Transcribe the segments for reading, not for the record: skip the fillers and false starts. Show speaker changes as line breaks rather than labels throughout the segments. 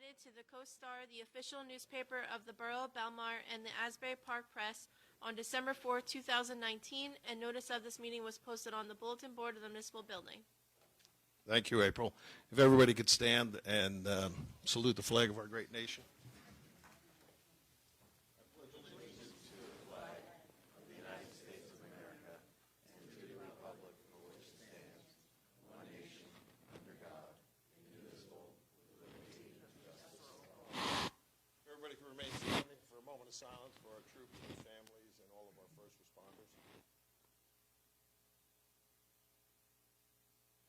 provided to the Co-Star, the official newspaper of the Borough of Belmar, and the Asbury Park Press on December 4, 2019, and notice of this meeting was posted on the bulletin board of the municipal building.
Thank you, April. If everybody could stand and salute the flag of our great nation. Everybody can remain standing for a moment of silence for our troops and families and all of our first responders.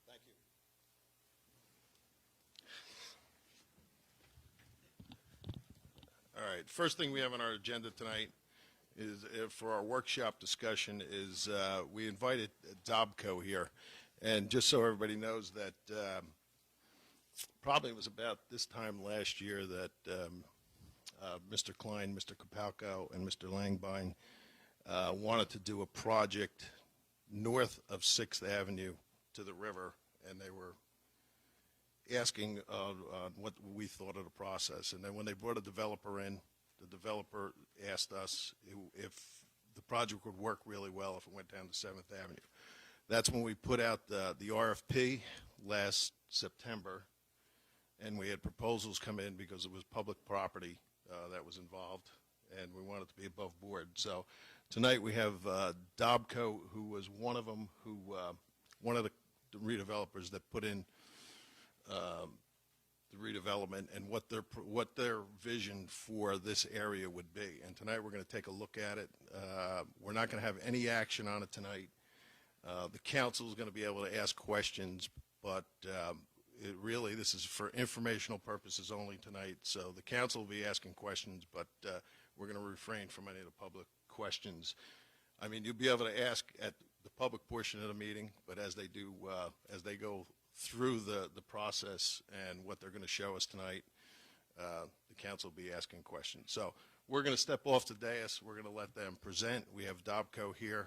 Thank you. All right, first thing we have on our agenda tonight is for our workshop discussion is we invited Dobco here. And just so everybody knows that probably it was about this time last year that Mr. Klein, Mr. Kapalko, and Mr. Langbine wanted to do a project north of 6th Avenue to the river, and they were asking what we thought of the process. And then when they brought a developer in, the developer asked us if the project would work really well if it went down to 7th Avenue. That's when we put out the RFP last September, and we had proposals come in because it was public property that was involved, and we wanted to be above board. So tonight we have Dobco, who was one of them, who one of the redevelopers that put in the redevelopment and what their vision for this area would be. And tonight we're going to take a look at it. We're not going to have any action on it tonight. The council is going to be able to ask questions, but really this is for informational purposes only tonight. So the council will be asking questions, but we're going to refrain from any of the public questions. I mean, you'll be able to ask at the public portion of the meeting, but as they go through the process and what they're going to show us tonight, the council will be asking questions. So we're going to step off the dais. We're going to let them present. We have Dobco here,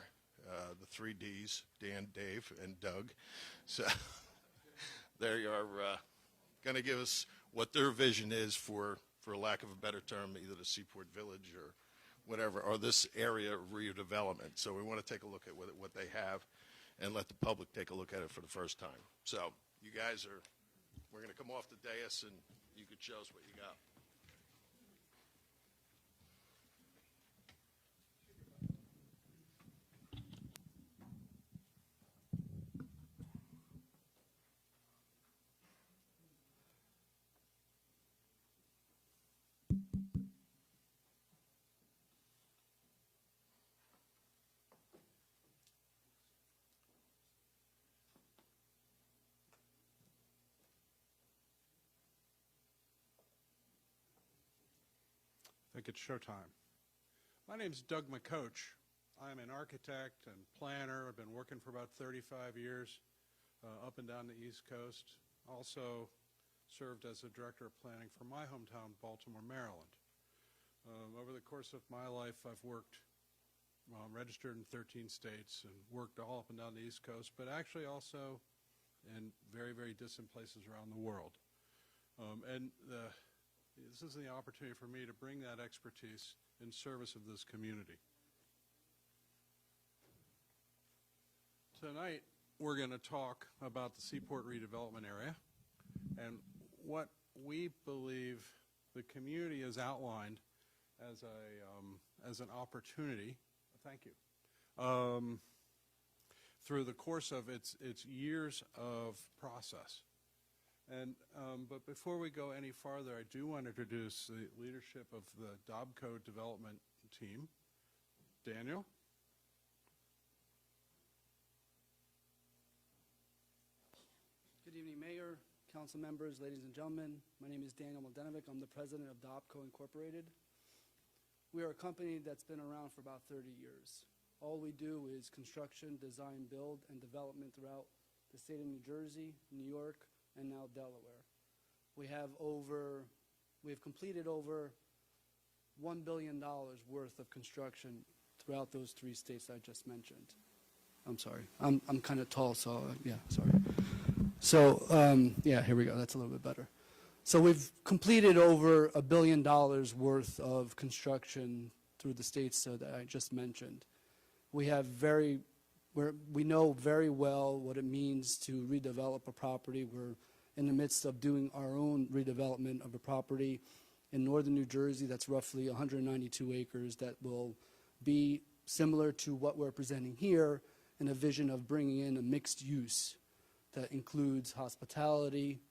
the 3 Ds, Dan, Dave, and Doug. So they are going to give us what their vision is for lack of a better term, either the Seaport Village or whatever, or this area of redevelopment. So we want to take a look at what they have and let the public take a look at it for the first time. So you guys we're going to come off the dais and you could show us what you got.
I think it's showtime. My name is Doug McCoach. I'm an architect and planner. I've been working for about 35 years up and down the East Coast. Also served as the director of planning for my hometown, Baltimore, Maryland. Over the course of my life, I've worked, registered in 13 states and worked all up and down the East Coast, but actually also in very, very distant places around the world. This is the opportunity for me to bring that expertise in service of this community. Tonight, we're going to talk about the Seaport redevelopment area and what we believe the community has outlined as an opportunity. Thank you. Through the course of its years of process. But before we go any farther, I do want to introduce the leadership of the Dobco development team. Daniel?
Good evening, Mayor, council members, ladies and gentlemen. My name is Daniel Mladenovic. I'm the president of Dobco Incorporated. We are a company that's been around for about 30 years. All we do is construction, design, build, and development throughout the state of New Jersey, New York, and now Delaware. We have completed over $1 billion worth of construction throughout those 3 states I just mentioned. I'm sorry, I'm kind of tall, so yeah, sorry. So yeah, here we go, that's a little bit better. So we've completed over $1 billion worth of construction through the states that I just mentioned. We know very well what it means to redevelop a property. We're in the midst of doing our own redevelopment of a property in northern New Jersey that's roughly 192 acres that will be similar to what we're presenting here in a vision of bringing in a mixed use that includes hospitality,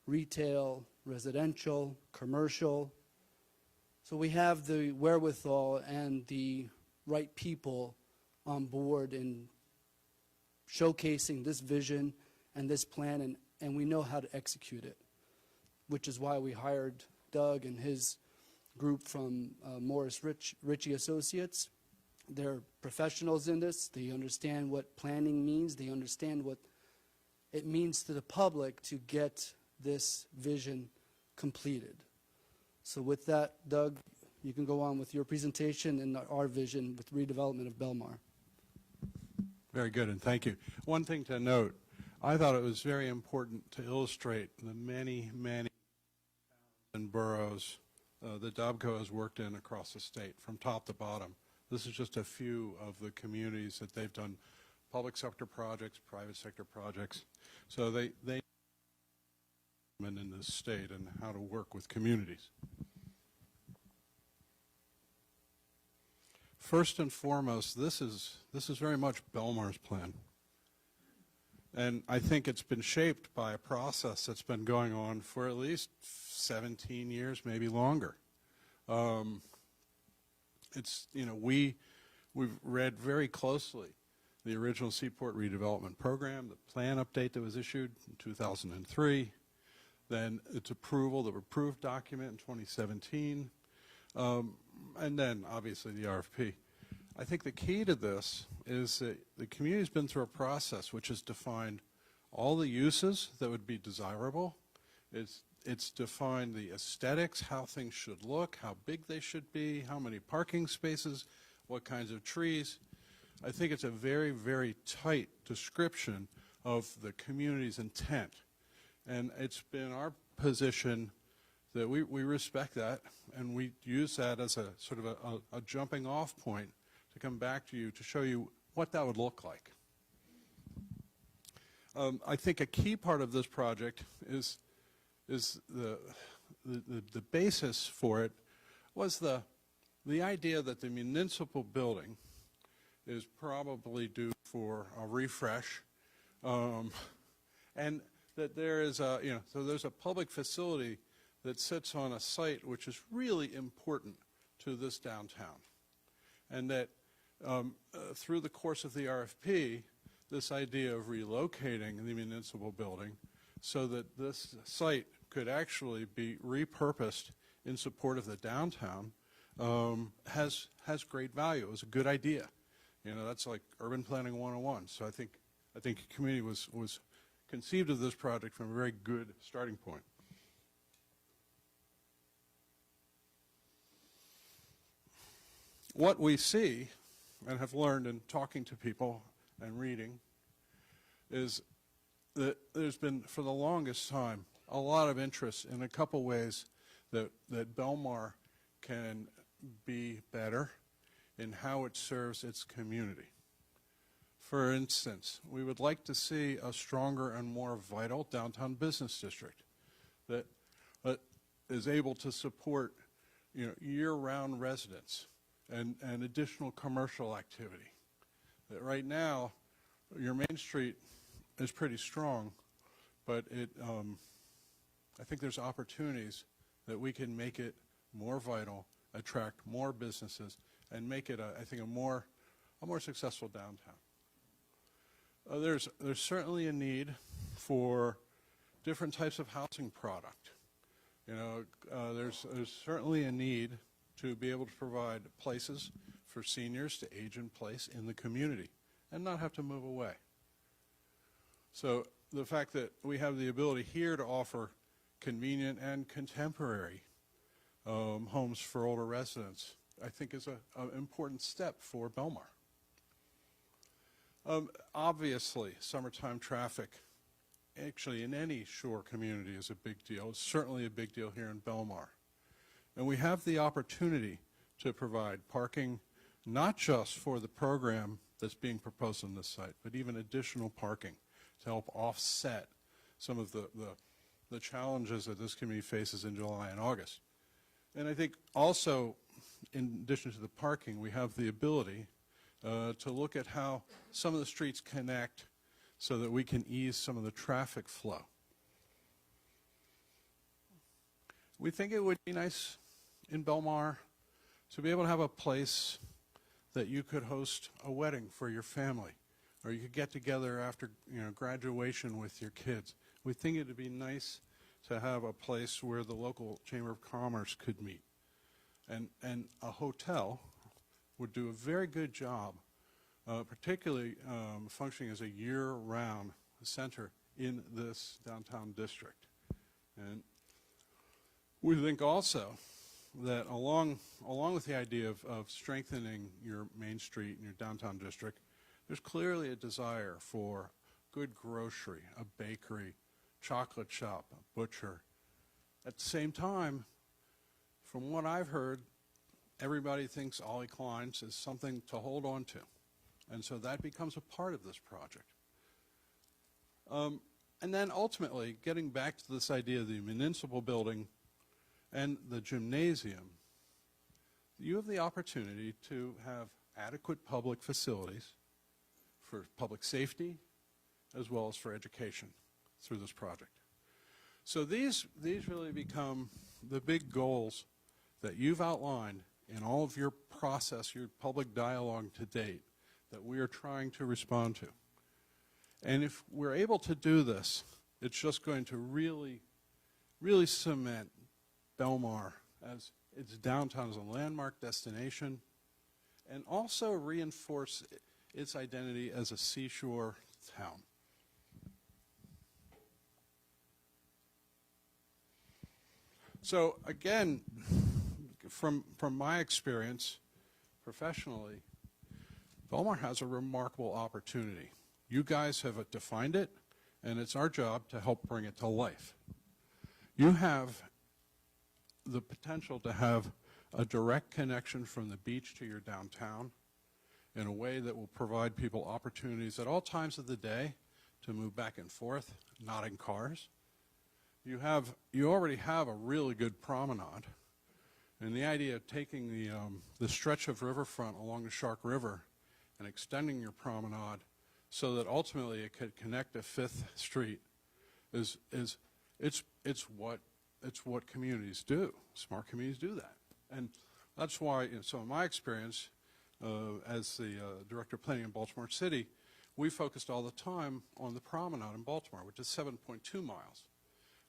retail, residential, commercial. So we have the wherewithal and the right people on board in showcasing this vision and this plan, and we know how to execute it, which is why we hired Doug and his group from Morris Ritchie Associates. They're professionals in this. They understand what planning means. They understand what it means to the public to get this vision completed. So with that, Doug, you can go on with your presentation and our vision with redevelopment of Belmar.
Very good, and thank you. One thing to note, I thought it was very important to illustrate the many, many towns and boroughs that DOBCO has worked in across the state, from top to bottom. This is just a few of the communities that they've done public sector projects, private sector projects. So they in this state and how to work with communities. First and foremost, this is very much Belmar's plan. And I think it's been shaped by a process that's been going on for at least 17 years, maybe longer. We've read very closely the original Seaport redevelopment program, the plan update that was issued in 2003, then its approval, the approved document in 2017, and then obviously the RFP. I think the key to this is that the community's been through a process which has defined all the uses that would be desirable. It's defined the aesthetics, how things should look, how big they should be, how many parking spaces, what kinds of trees. I think it's a very, very tight description of the community's intent. And it's been our position that we respect that, and we use that as a sort of a jumping off point to come back to you to show you what that would look like. I think a key part of this project is the basis for it was the idea that the municipal building is probably due for a refresh, and that there is so there's a public facility that sits on a site which is really important to this downtown, and that through the course of the RFP, this idea of relocating the municipal building so that this site could actually be repurposed in support of the downtown has great value. It was a good idea. That's like urban planning 101. So I think the community was conceived of this project from a very good starting point. What we see and have learned in talking to people and reading is that there's been, for the longest time, a lot of interest in a couple ways that Belmar can be better in how it serves its community. For instance, we would like to see a stronger and more vital downtown business district that is able to support year-round residents and additional commercial activity. That right now, your Main Street is pretty strong, but I think there's opportunities that we can make it more vital, attract more businesses, and make it, I think, a more successful downtown. There's certainly a need for different types of housing product. There's certainly a need to be able to provide places for seniors to age in place in the community and not have to move away. So the fact that we have the ability here to offer convenient and contemporary homes for older residents, I think is an important step for Belmar. Obviously, summertime traffic actually in any shore community is a big deal. It's certainly a big deal here in Belmar. And we have the opportunity to provide parking not just for the program that's being proposed on this site, but even additional parking to help offset some of the challenges that this community faces in July and August. And I think also, in addition to the parking, we have the ability to look at how some of the streets connect so that we can ease some of the traffic flow. We think it would be nice in Belmar to be able to have a place that you could host a wedding for your family, or you could get together after graduation with your kids. We think it would be nice to have a place where the local Chamber of Commerce could meet. And a hotel would do a very good job, particularly functioning as a year-round center in this downtown district. And we think also that along with the idea of strengthening your Main Street and your downtown district, there's clearly a desire for good grocery, a bakery, chocolate shop, a butcher. At the same time, from what I've heard, everybody thinks Ollie Klein's is something to hold on to. And so that becomes a part of this project. And then ultimately, getting back to this idea of the municipal building and the gymnasium, you have the opportunity to have adequate public facilities for public safety as well as for education through this project. So these really become the big goals that you've outlined in all of your process, your public dialogue to date, that we are trying to respond to. And if we're able to do this, it's just going to really, really cement Belmar as its downtown as a landmark destination, and also reinforce its identity as a seashore town. So again, from my experience professionally, Belmar has a remarkable opportunity. You guys have defined it, and it's our job to help bring it to life. You have the potential to have a direct connection from the beach to your downtown in a way that will provide people opportunities at all times of the day to move back and forth, not in cars. You already have a really good promenade, and the idea of taking the stretch of riverfront along the Shark River and extending your promenade so that ultimately it could connect to 5th Street it's what communities do. Smart communities do that. And that's why, so in my experience, as the Director of Planning in Baltimore City, we focused all the time on the promenade in Baltimore, which is 7.2 miles.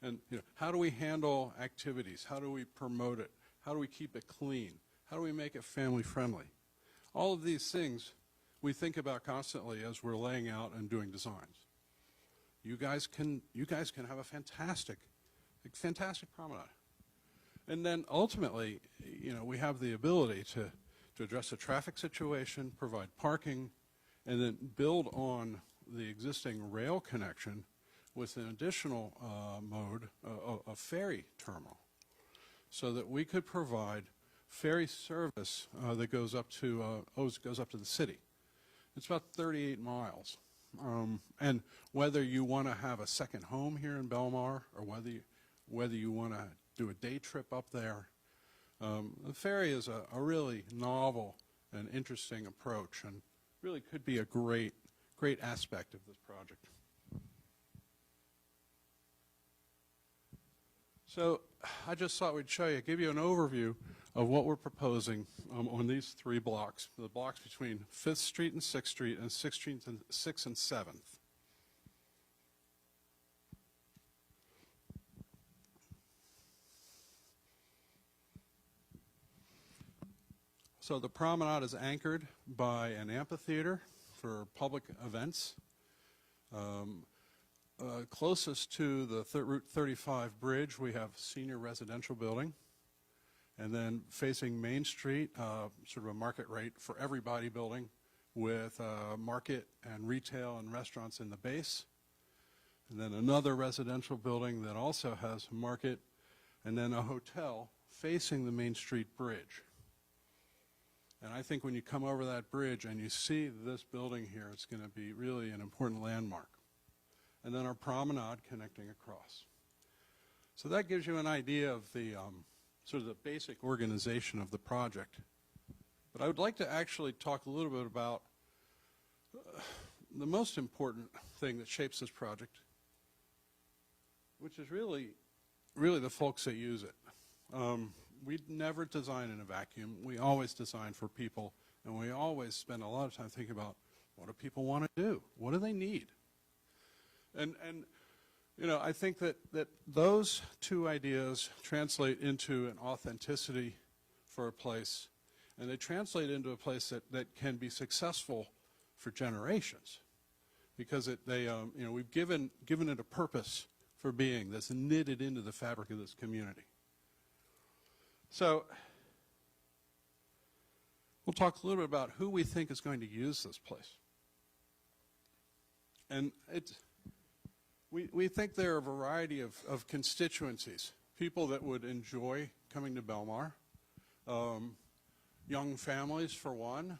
And how do we handle activities? How do we promote it? How do we keep it clean? How do we make it family friendly? All of these things we think about constantly as we're laying out and doing designs. You guys can have a fantastic promenade. And then ultimately, we have the ability to address the traffic situation, provide parking, and then build on the existing rail connection with an additional mode, a ferry terminal, so that we could provide ferry service that goes up to the city. It's about 38 miles. And whether you want to have a second home here in Belmar or whether you want to do a day trip up there, the ferry is a really novel and interesting approach, and really could be a great aspect of this project. So I just thought we'd give you an overview of what we're proposing on these 3 blocks, the blocks between 5th Street and 6th Street and 6th and 7th. So the promenade is anchored by an amphitheater for public events. Closest to the Route 35 bridge, we have senior residential building. And then facing Main Street, sort of a market rate for everybody building with market and retail and restaurants in the base. and then another residential building that also has a market, and then a hotel facing the Main Street Bridge. And I think when you come over that bridge and you see this building here, it's going to be really an important landmark. And then our promenade connecting across. So that gives you an idea of the sort of the basic organization of the project. But I would like to actually talk a little bit about the most important thing that shapes this project, which is really the folks that use it. We never design in a vacuum. We always design for people, and we always spend a lot of time thinking about what do people want to do? What do they need? And you know, I think that those two ideas translate into an authenticity for a place, and they translate into a place that can be successful for generations, because you know, we've given it a purpose for being that's knitted into the fabric of this community. So we'll talk a little bit about who we think is going to use this place. And we think there are a variety of constituencies, people that would enjoy coming to Belmar, young families for one.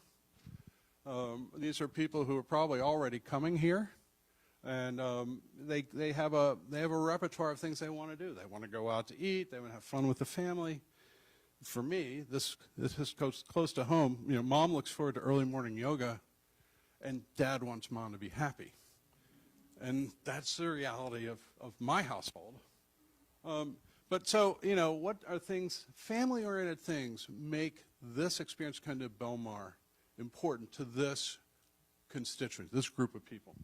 These are people who are probably already coming here, and they have a repertoire of things they want to do. They want to go out to eat. They want to have fun with the family. For me, this is close to home. You know, Mom looks forward to early morning yoga, and Dad wants Mom to be happy. And that's the reality of my household. But so, you know, what are things, family-oriented things, make this experience kind of Belmar important to this constituent, this group of people?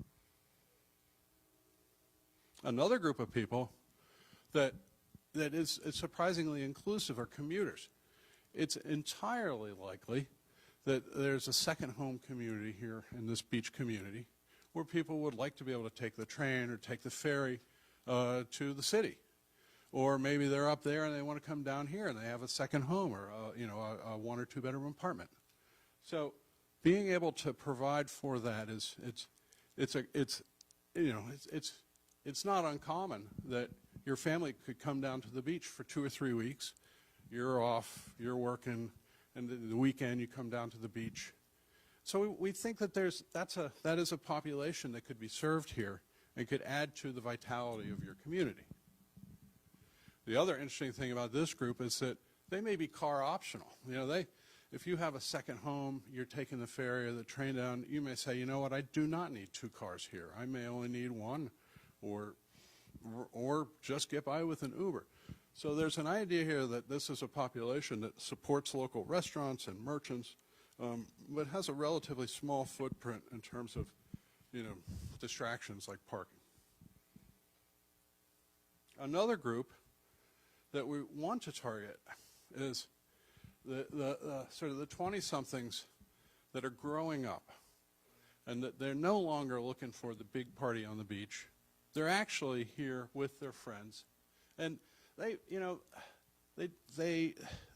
Another group of people that is surprisingly inclusive are commuters. It's entirely likely that there's a second home community here in this beach community where people would like to be able to take the train or take the ferry to the city. Or maybe they're up there and they want to come down here and they have a second home, or you know, a 1 or 2 bedroom apartment. So being able to provide for that it's not uncommon that your family could come down to the beach for 2 or 3 weeks. You're off, you're working, and the weekend you come down to the beach. So we think that that is a population that could be served here and could add to the vitality of your community. The other interesting thing about this group is that they may be car optional. You know, if you have a second home, you're taking the ferry or the train down, you may say, you know what, I do not need 2 cars here. I may only need 1, or just get by with an Uber. So there's an idea here that this is a population that supports local restaurants and merchants, but has a relatively small footprint in terms of, you know, distractions like parking. Another group that we want to target is the sort of the 20-somethings that are growing up, and that they're no longer looking for the big party on the beach. They're actually here with their friends, and they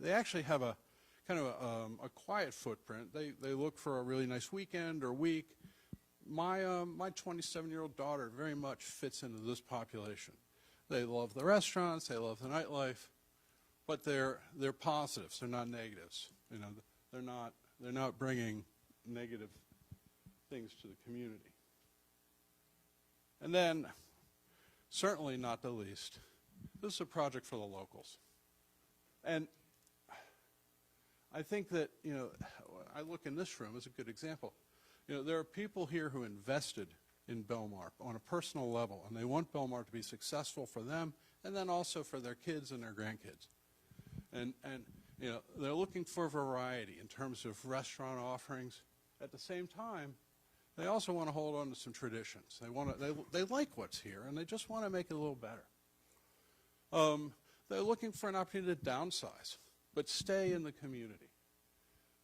actually have a kind of a quiet footprint. They look for a really nice weekend or week. My 27-year-old daughter very much fits into this population. They love the restaurants, they love the nightlife, but they're positives. They're not negatives. You know, they're not bringing negative things to the community. And then, certainly not the least, this is a project for the locals. And I think that, you know, I look in this room as a good example. You know, there are people here who invested in Belmar on a personal level, and they want Belmar to be successful for them and then also for their kids and their grandkids. And you know, they're looking for variety in terms of restaurant offerings. At the same time, they also want to hold on to some traditions. They like what's here, and they just want to make it a little better. They're looking for an opportunity to downsize, but stay in the community.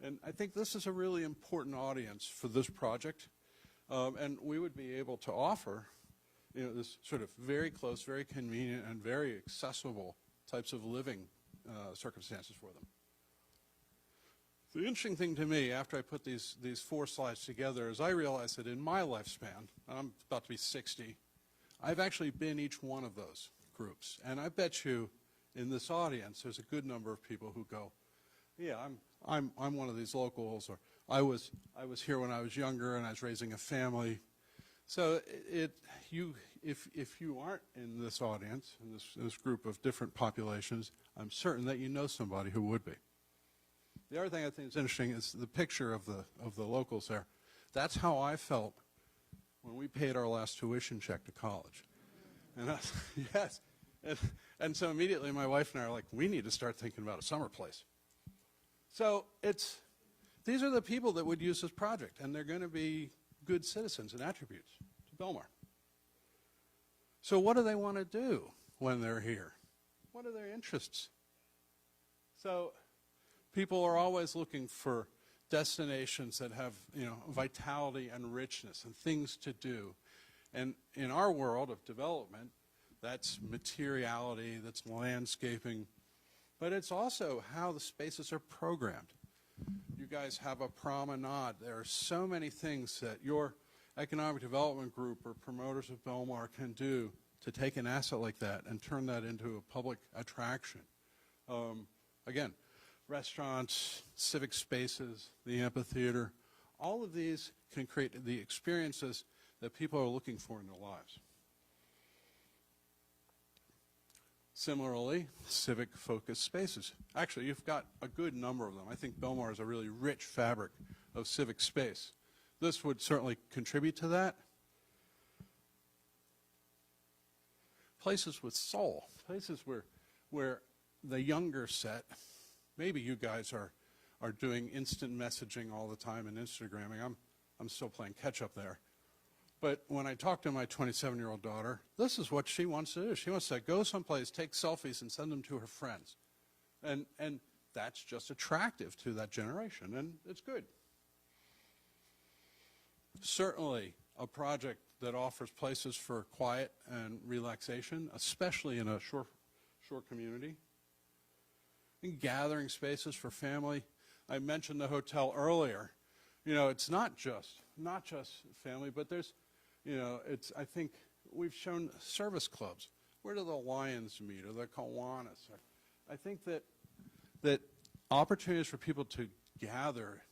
And I think this is a really important audience for this project. And we would be able to offer, you know, this sort of very close, very convenient, and very accessible types of living circumstances for them. The interesting thing to me, after I put these 4 slides together, is I realized that in my lifespan, I'm about to be 60, I've actually been each one of those groups, and I bet you in this audience there's a good number of people who go, yeah, I'm one of these locals, or I was here when I was younger and I was raising a family. So if you aren't in this audience, in this group of different populations, I'm certain that you know somebody who would be. The other thing I think is interesting is the picture of the locals there. That's how I felt when we paid our last tuition check to college. And yes, and so immediately my wife and I are like, we need to start thinking about a summer place. So these are the people that would use this project, and they're going to be good citizens and attributes to Belmar. So what do they want to do when they're here? What are their interests? So people are always looking for destinations that have, vitality and richness and things to do. And in our world of development, that's materiality, that's landscaping, but it's also how the spaces are programmed. You guys have a promenade. There are so many things that your economic development group or promoters of Belmar can do to take an asset like that and turn that into a public attraction. Again, restaurants, civic spaces, the amphitheater, all of these can create the experiences that people are looking for in their lives. Similarly, civic-focused spaces. Actually, you've got a good number of them. I think Belmar is a really rich fabric of civic space. This would certainly contribute to that. Places with soul, places where the younger set, maybe you guys are doing instant messaging all the time and Instagramming. I'm still playing catch-up there. But when I talk to my 27-year-old daughter, this is what she wants to do. She wants to go someplace, take selfies, and send them to her friends. And that's just attractive to that generation, and it's good. Certainly, a project that offers places for quiet and relaxation, especially in a shore community. And gathering spaces for family. I mentioned the hotel earlier. It's not just family, but there's, I think we've shown service clubs. Where do the Lions meet, or the Kiwanis? I think that opportunities for people to gather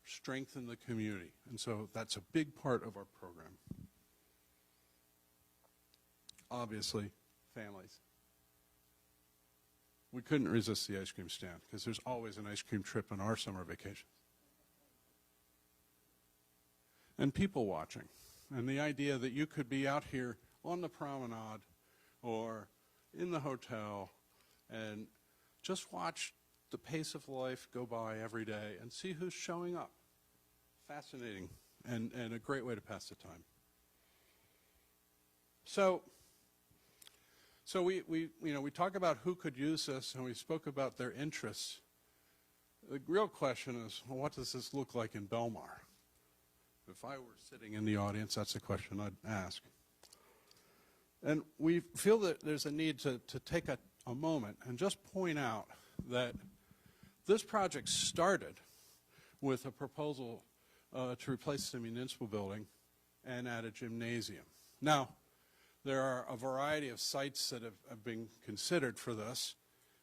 strengthen the community, and so that's a big part of our program. Obviously, families. We couldn't resist the ice cream stand because there's always an ice cream trip on our summer vacations. And people watching, and the idea that you could be out here on the promenade or in the hotel and just watch the pace of life go by every day and see who's showing up. Fascinating and a great way to pass the time. So we talk about who could use this, and we spoke about their interests. The real question is, well, what does this look like in Belmar? If I were sitting in the audience, that's the question I'd ask. And we feel that there's a need to take a moment and just point out that this project started with a proposal to replace the municipal building and add a gymnasium. Now, there are a variety of sites that have been considered for this,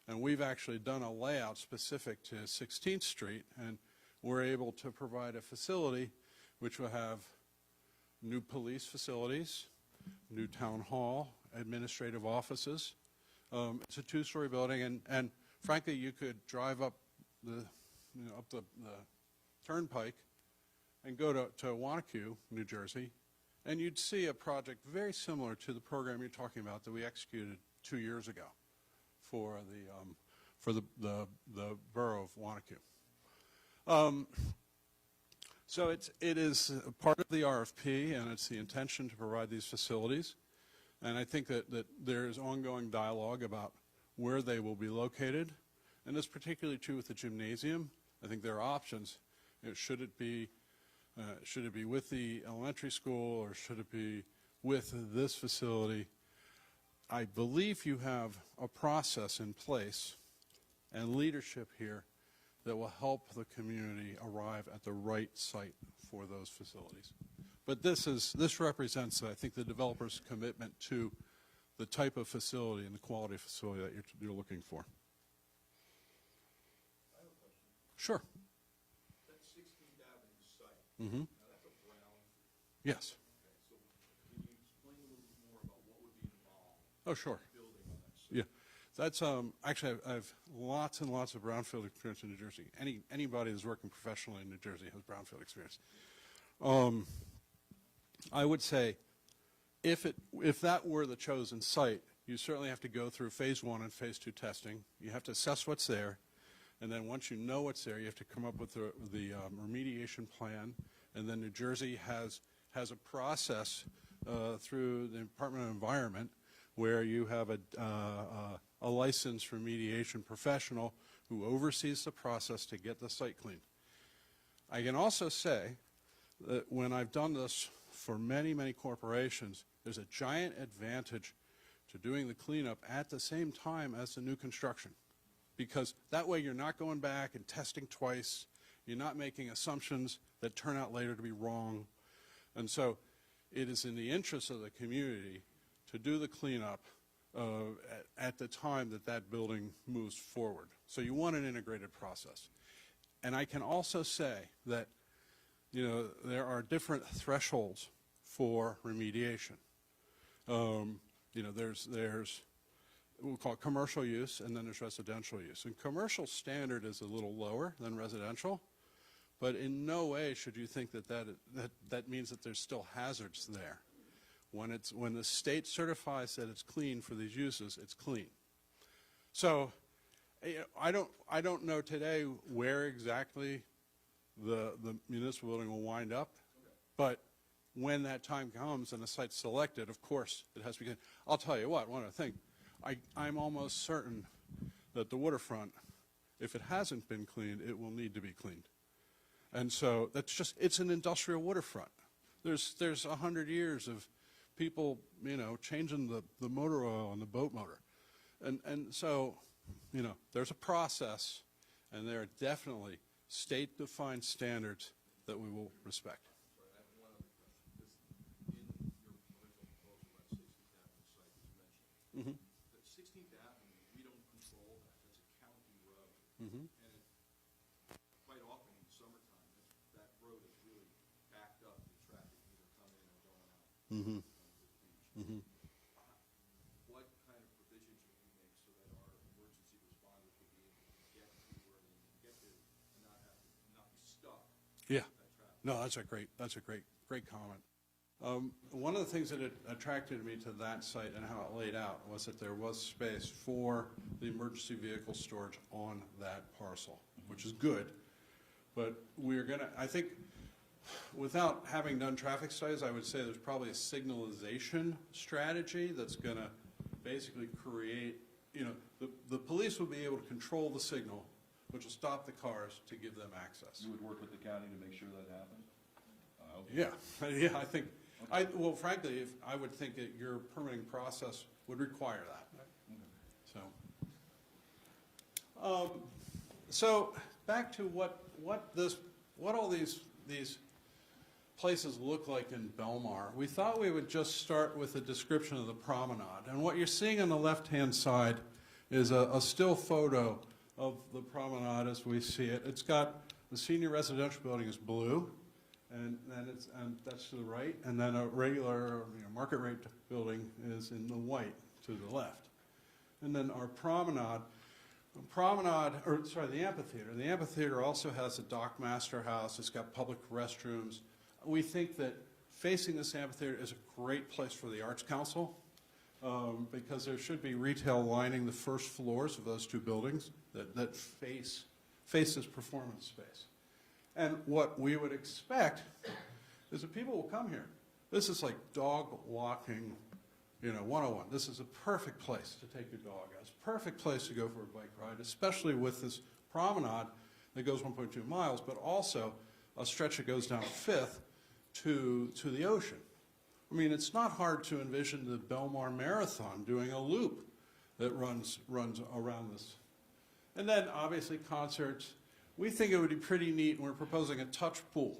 and we've actually done a layout specific to 16th Street, and we're able to provide a facility which will have new police facilities, new town hall, administrative offices. It's a two-story building, and frankly, you could drive up the turnpike and go to Wanacue, New Jersey, and you'd see a project very similar to the program you're talking about that we executed 2 years ago for the borough of Wanacue. So it is part of the RFP, and it's the intention to provide these facilities. And I think that there is ongoing dialogue about where they will be located. And it's particularly true with the gymnasium. I think there are options. Should it be with the elementary school, or should it be with this facility? I believe you have a process in place and leadership here that will help the community arrive at the right site for those facilities. But this represents, I think, the developer's commitment to the type of facility and the quality of facility that you're looking for.
I have a question.
Sure.
That 16th Avenue site,
Mm-hmm.
now that's a brownfield.
Yes.
Okay, so can you explain a little bit more about what would be involved
Oh, sure.
in building on that site?
Yeah. That's actually I've lots and lots of brownfield experience in New Jersey. Anybody that's working professionally in New Jersey has brownfield experience. I would say if that were the chosen site, you certainly have to go through phase 1 and phase 2 testing. You have to assess what's there, and then once you know what's there, you have to come up with the remediation plan. And then New Jersey has a process through the Department of Environment where you have a licensed remediation professional who oversees the process to get the site clean. I can also say that when I've done this for many, many corporations, there's a giant advantage to doing the cleanup at the same time as the new construction, because that way you're not going back and testing twice, you're not making assumptions that turn out later to be wrong. And so it is in the interest of the community to do the cleanup at the time that that building moves forward. So you want an integrated process. And I can also say that, you know, there are different thresholds for remediation. You know, there's we'll call it commercial use, and then there's residential use. And commercial standard is a little lower than residential, but in no way should you think that means that there's still hazards there. When the state certifies that it's clean for these uses, it's clean. So I don't know today where exactly the municipal building will wind up, but when that time comes and the site's selected, of course, it has to be. I'll tell you what, one other thing. I'm almost certain that the waterfront, if it hasn't been cleaned, it will need to be cleaned. And so that's just, it's an industrial waterfront. There's 100 years of people, you know, changing the motor oil on the boat motor. And so, you know, there's a process, and there are definitely state-defined standards that we will respect.
Sorry, I have one other question. In your original proposal, that 16th Avenue site that you mentioned, the 16th Avenue, we don't control that. That's a county road. And quite often in the summertime, that road is really backed up with traffic either coming in or going out. What kind of provisions would we make so that our emergency responders would be able to get to where they need to get to and not be stuck?
Yeah. No, that's a great comment. One of the things that attracted me to that site and how it laid out was that there was space for the emergency vehicle storage on that parcel, which is good. But we're going to, I think, without having done traffic studies, I would say there's probably a signalization strategy that's going to basically create, you know, the police will be able to control the signal, which will stop the cars to give them access.
You would work with the county to make sure that happens?
Yeah, I think, well, frankly, I would think that your permitting process would require that. So back to what all these places look like in Belmar. We thought we would just start with a description of the promenade. And what you're seeing on the left-hand side is a still photo of the promenade as we see it. It's got the senior residential building is blue, and that's to the right, and then a regular market rate building is in the white to the left. And then our the amphitheater. The amphitheater also has a dock master house. It's got public restrooms. We think that facing this amphitheater is a great place for the Arts Council because there should be retail lining the first floors of those two buildings that face this performance space. And what we would expect is that people will come here. This is like dog walking, 101. This is a perfect place to take your dog. It's a perfect place to go for a bike ride, especially with this promenade that goes 1.2 miles, but also a stretch that goes down Fifth to the ocean. I mean, it's not hard to envision the Belmar Marathon doing a loop that runs around this. And then, obviously, concerts. We think it would be pretty neat, and we're proposing a touch pool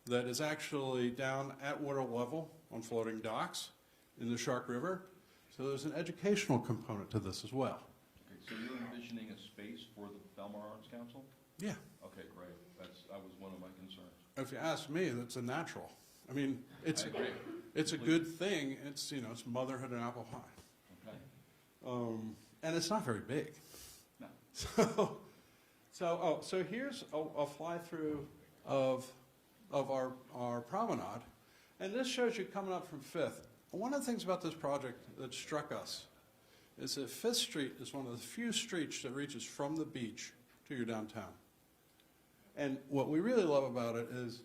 that is actually down at water level on floating docks in the Shark River. So there's an educational component to this as well.
Okay, so you're envisioning a space for the Belmar Arts Council?
Yeah.
Okay, great. That was one of my concerns.
If you ask me, that's a natural. I mean,
I agree.
it's a good thing. It's, you know, it's motherhood and apple pie.
Okay.
And it's not very big.
No.
So here's a fly-through of our promenade. And this shows you coming up from 5th. One of the things about this project that struck us is that 5th Street is one of the few streets that reaches from the beach to your downtown. And what we really love about it is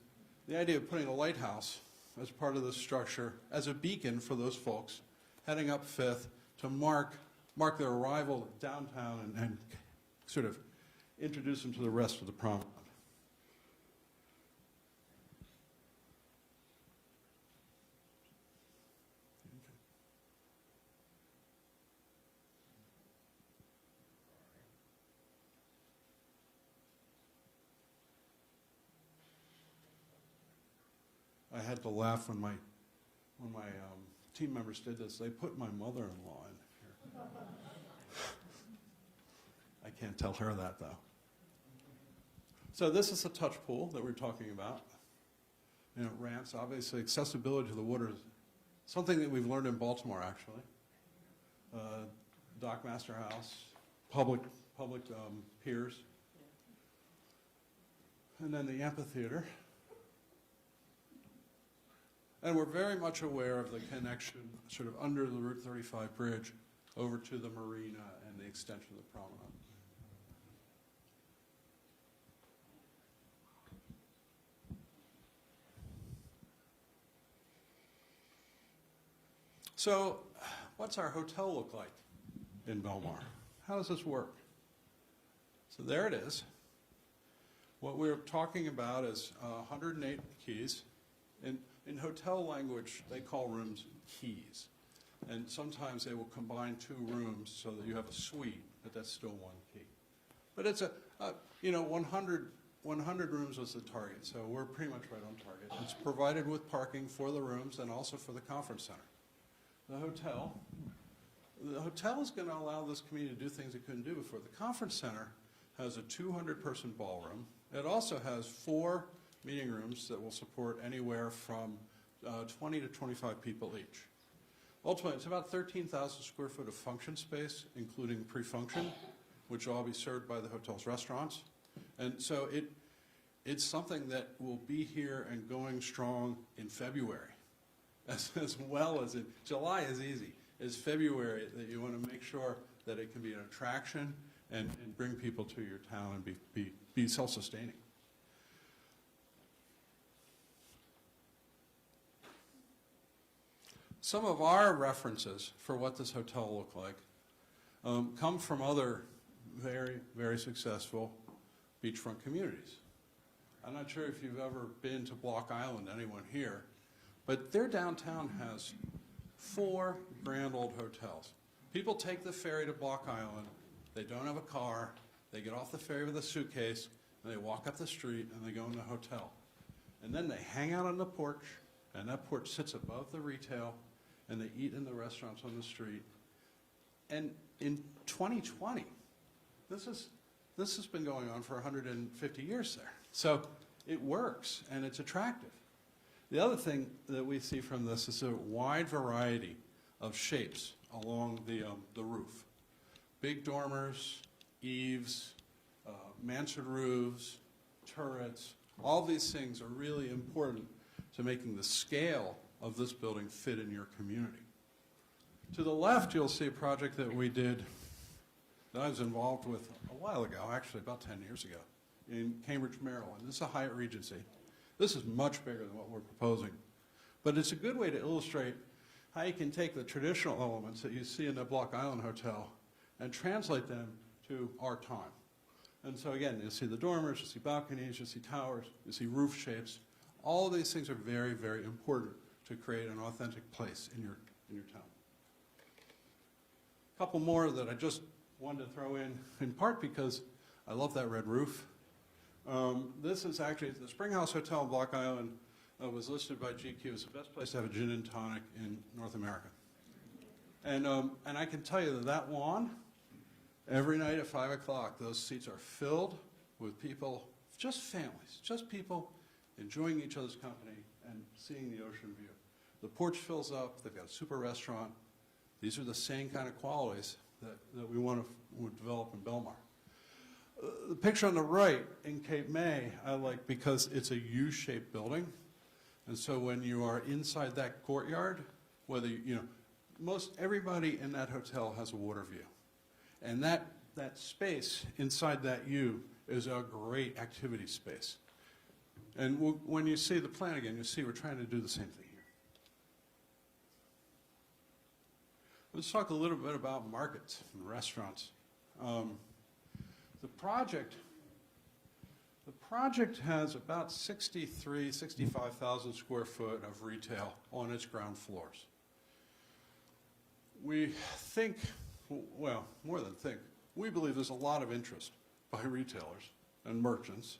the idea of putting a lighthouse as part of this structure as a beacon for those folks heading up 5th to mark their arrival downtown and sort of introduce them to the rest of the promenade. I had to laugh when my team members did this. They put my mother-in-law in here. I can't tell her that, though. So this is a touch pool that we're talking about. You know, ramps, obviously, accessibility to the water is something that we've learned in Baltimore, actually. Dockmaster House, public piers. And then the amphitheater. And we're very much aware of the connection sort of under the Route 35 bridge over to the marina and the extension of the promenade. So what's our hotel look like in Belmar? How does this work? So there it is. What we're talking about is 108 keys. In hotel language, they call rooms keys. And sometimes they will combine two rooms so that you have a suite, but that's still one key. But it's 100 rooms was the target, so we're pretty much right on target. It's provided with parking for the rooms and also for the conference center. The hotel is going to allow this community to do things it couldn't do before. The conference center has a 200-person ballroom. It also has 4 meeting rooms that will support anywhere from 20 to 25 people each. Ultimately, it's about 13,000 square foot of function space, including pre-function, which will all be served by the hotel's restaurants. And so it's something that will be here and going strong in February, as well as in July is easy. It's February that you want to make sure that it can be an attraction and bring people to your town and be self-sustaining. Some of our references for what this hotel will look like come from other very, very successful beachfront communities. I'm not sure if you've ever been to Block Island, anyone here, but their downtown has 4 grand old hotels. People take the ferry to Block Island, they don't have a car, they get off the ferry with a suitcase, and they walk up the street and they go in the hotel. And then they hang out on the porch, and that porch sits above the retail, and they eat in the restaurants on the street. And in 2020, this has been going on for 150 years there. So it works, and it's attractive. The other thing that we see from this is a wide variety of shapes along the roof. Big dormers, eaves, mansard roofs, turrets, all these things are really important to making the scale of this building fit in your community. To the left, you'll see a project that we did that I was involved with a while ago, actually about 10 years ago, in Cambridge, Maryland. This is a Hyatt Regency. This is much bigger than what we're proposing. But it's a good way to illustrate how you can take the traditional elements that you see in the Block Island Hotel and translate them to our time. And so again, you'll see the dormers, you'll see balconies, you'll see towers, you'll see roof shapes. All of these things are very, very important to create an authentic place in your town. A couple more that I just wanted to throw in part because I love that red roof. This is actually the Spring House Hotel in Block Island was listed by GQ as the best place to have a gin and tonic in North America. And I can tell you that lawn, every night at 5 o'clock, those seats are filled with people, just families, just people enjoying each other's company and seeing the ocean view. The porch fills up. They've got a super restaurant. These are the same kind of qualities that we want to develop in Belmar. The picture on the right in Cape May, I like because it's a U-shaped building. And so when you are inside that courtyard, whether most everybody in that hotel has a water view. And that space inside that U is a great activity space. And when you see the plan again, you'll see we're trying to do the same thing here. Let's talk a little bit about markets and restaurants. The project has about 65,000 square foot of retail on its ground floors. We think, well, more than think, we believe there's a lot of interest by retailers and merchants.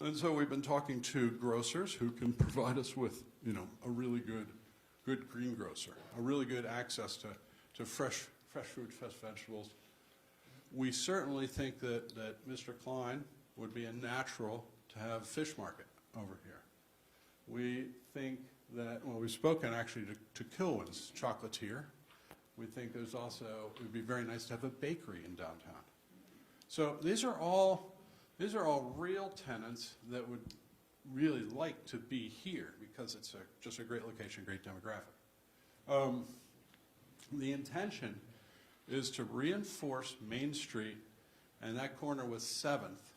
And so we've been talking to grocers who can provide us with, a really good greengrocer, a really good access to fresh fruit, fresh vegetables. We certainly think that Mr. Klein would be a natural to have fish market over here. We think that, well, we've spoken actually to Kilwin's chocolatier. We think there's also, it would be very nice to have a bakery in downtown. So these are all real tenants that would really like to be here because it's just a great location, great demographic. The intention is to reinforce Main Street and that corner with 7th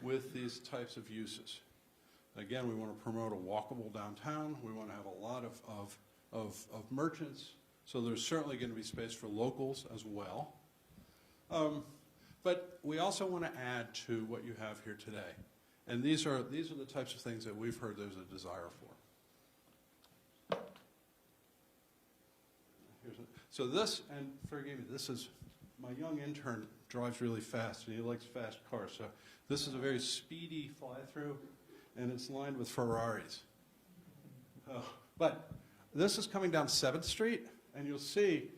with these types of uses. Again, we want to promote a walkable downtown. We want to have a lot of merchants. So there's certainly going to be space for locals as well. But we also want to add to what you have here today. And these are the types of things that we've heard there's a desire for. So this, and forgive me, this is, my young intern drives really fast and he likes fast cars. So this is a very speedy fly-through and it's lined with Ferraris. But this is coming down 7th Street and you'll see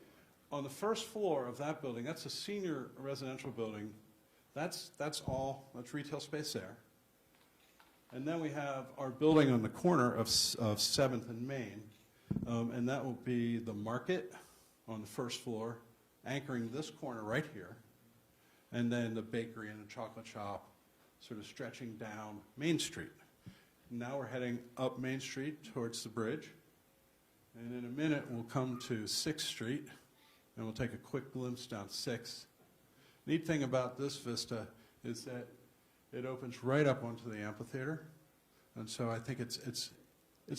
on the first floor of that building, that's a senior residential building. That's retail space there. And then we have our building on the corner of 7th and Main, and that will be the market on the first floor, anchoring this corner right here, and then the bakery and the chocolate shop sort of stretching down Main Street. Now we're heading up Main Street towards the bridge, and in a minute we'll come to 6th Street, and we'll take a quick glimpse down 6th. Neat thing about this vista is that it opens right up onto the amphitheater, and so I think it's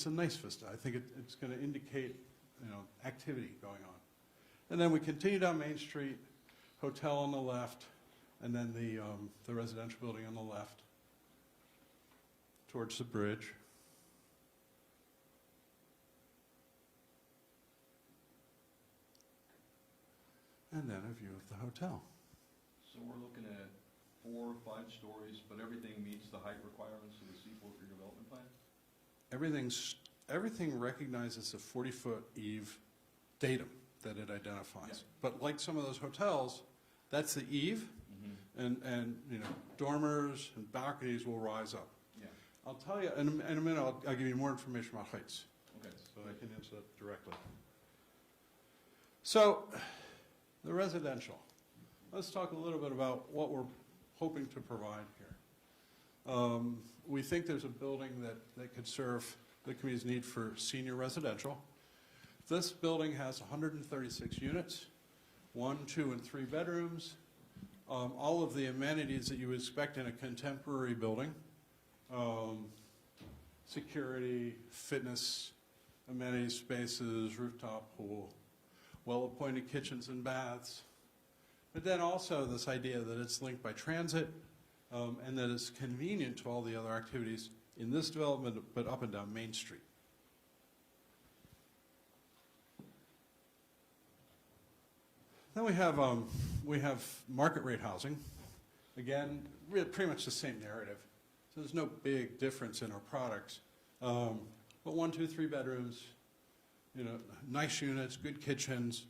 a nice vista. I think it's going to indicate activity going on. And then we continue down Main Street, hotel on the left, and then the residential building on the left towards the bridge. And then a view of the hotel.
So we're looking at 4 or 5 stories, but everything meets the height requirements of the Seaport redevelopment plan?
Everything recognizes the 40-foot eave datum that it identifies. Yeah. But like some of those hotels, that's the eave, and dormers and balconies will rise up. Yeah. I'll tell you, in a minute, I'll give you more information about heights.
Okay.
So I can answer that directly. So, the residential. Let's talk a little bit about what we're hoping to provide here. We think there's a building that could serve the community's need for senior residential. This building has 136 units, 1, 2, and 3 bedrooms, all of the amenities that you would expect in a contemporary building, security, fitness, amenity spaces, rooftop pool, well-appointed kitchens and baths, but then also this idea that it's linked by transit and that it's convenient to all the other activities in this development, but up and down Main Street. Then we have market rate housing. Again, pretty much the same narrative. So there's no big difference in our products. But 1, 2, 3 bedrooms, you know, nice units, good kitchens,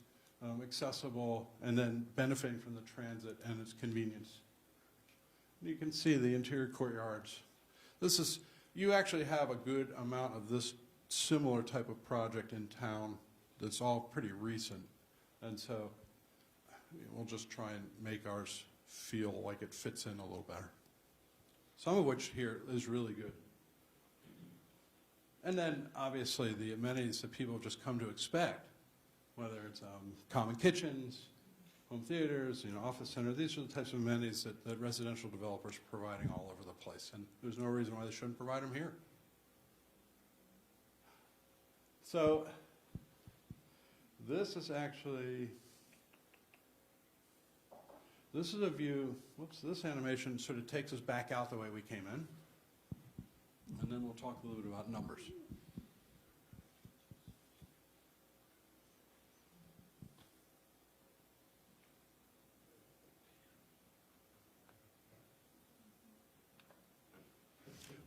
accessible, and then benefiting from the transit and its convenience. You can see the interior courtyards. You actually have a good amount of this similar type of project in town that's all pretty recent. And so we'll just try and make ours feel like it fits in a little better. Some of which here is really good. And then, obviously, the amenities that people have just come to expect, whether it's common kitchens, home theaters, you know, office center. These are the types of amenities that residential developers are providing all over the place. And there's no reason why they shouldn't provide them here. So this is actually, this is a view, whoops, this animation sort of takes us back out the way we came in. And then we'll talk a little bit about numbers.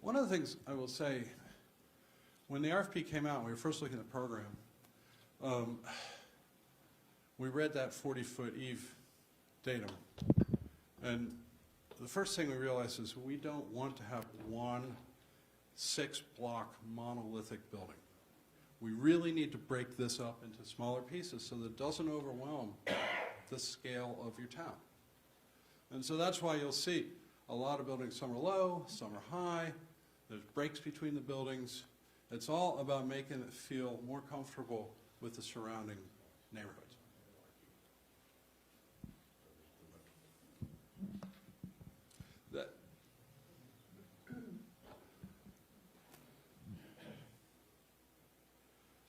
One of the things I will say, when the RFP came out, we were first looking at the program, we read that 40-foot eve datum. And the first thing we realized is we don't want to have one 6-block monolithic building. We really need to break this up into smaller pieces so that it doesn't overwhelm the scale of your town. And so that's why you'll see a lot of buildings, some are low, some are high. There's breaks between the buildings. It's all about making it feel more comfortable with the surrounding neighborhoods.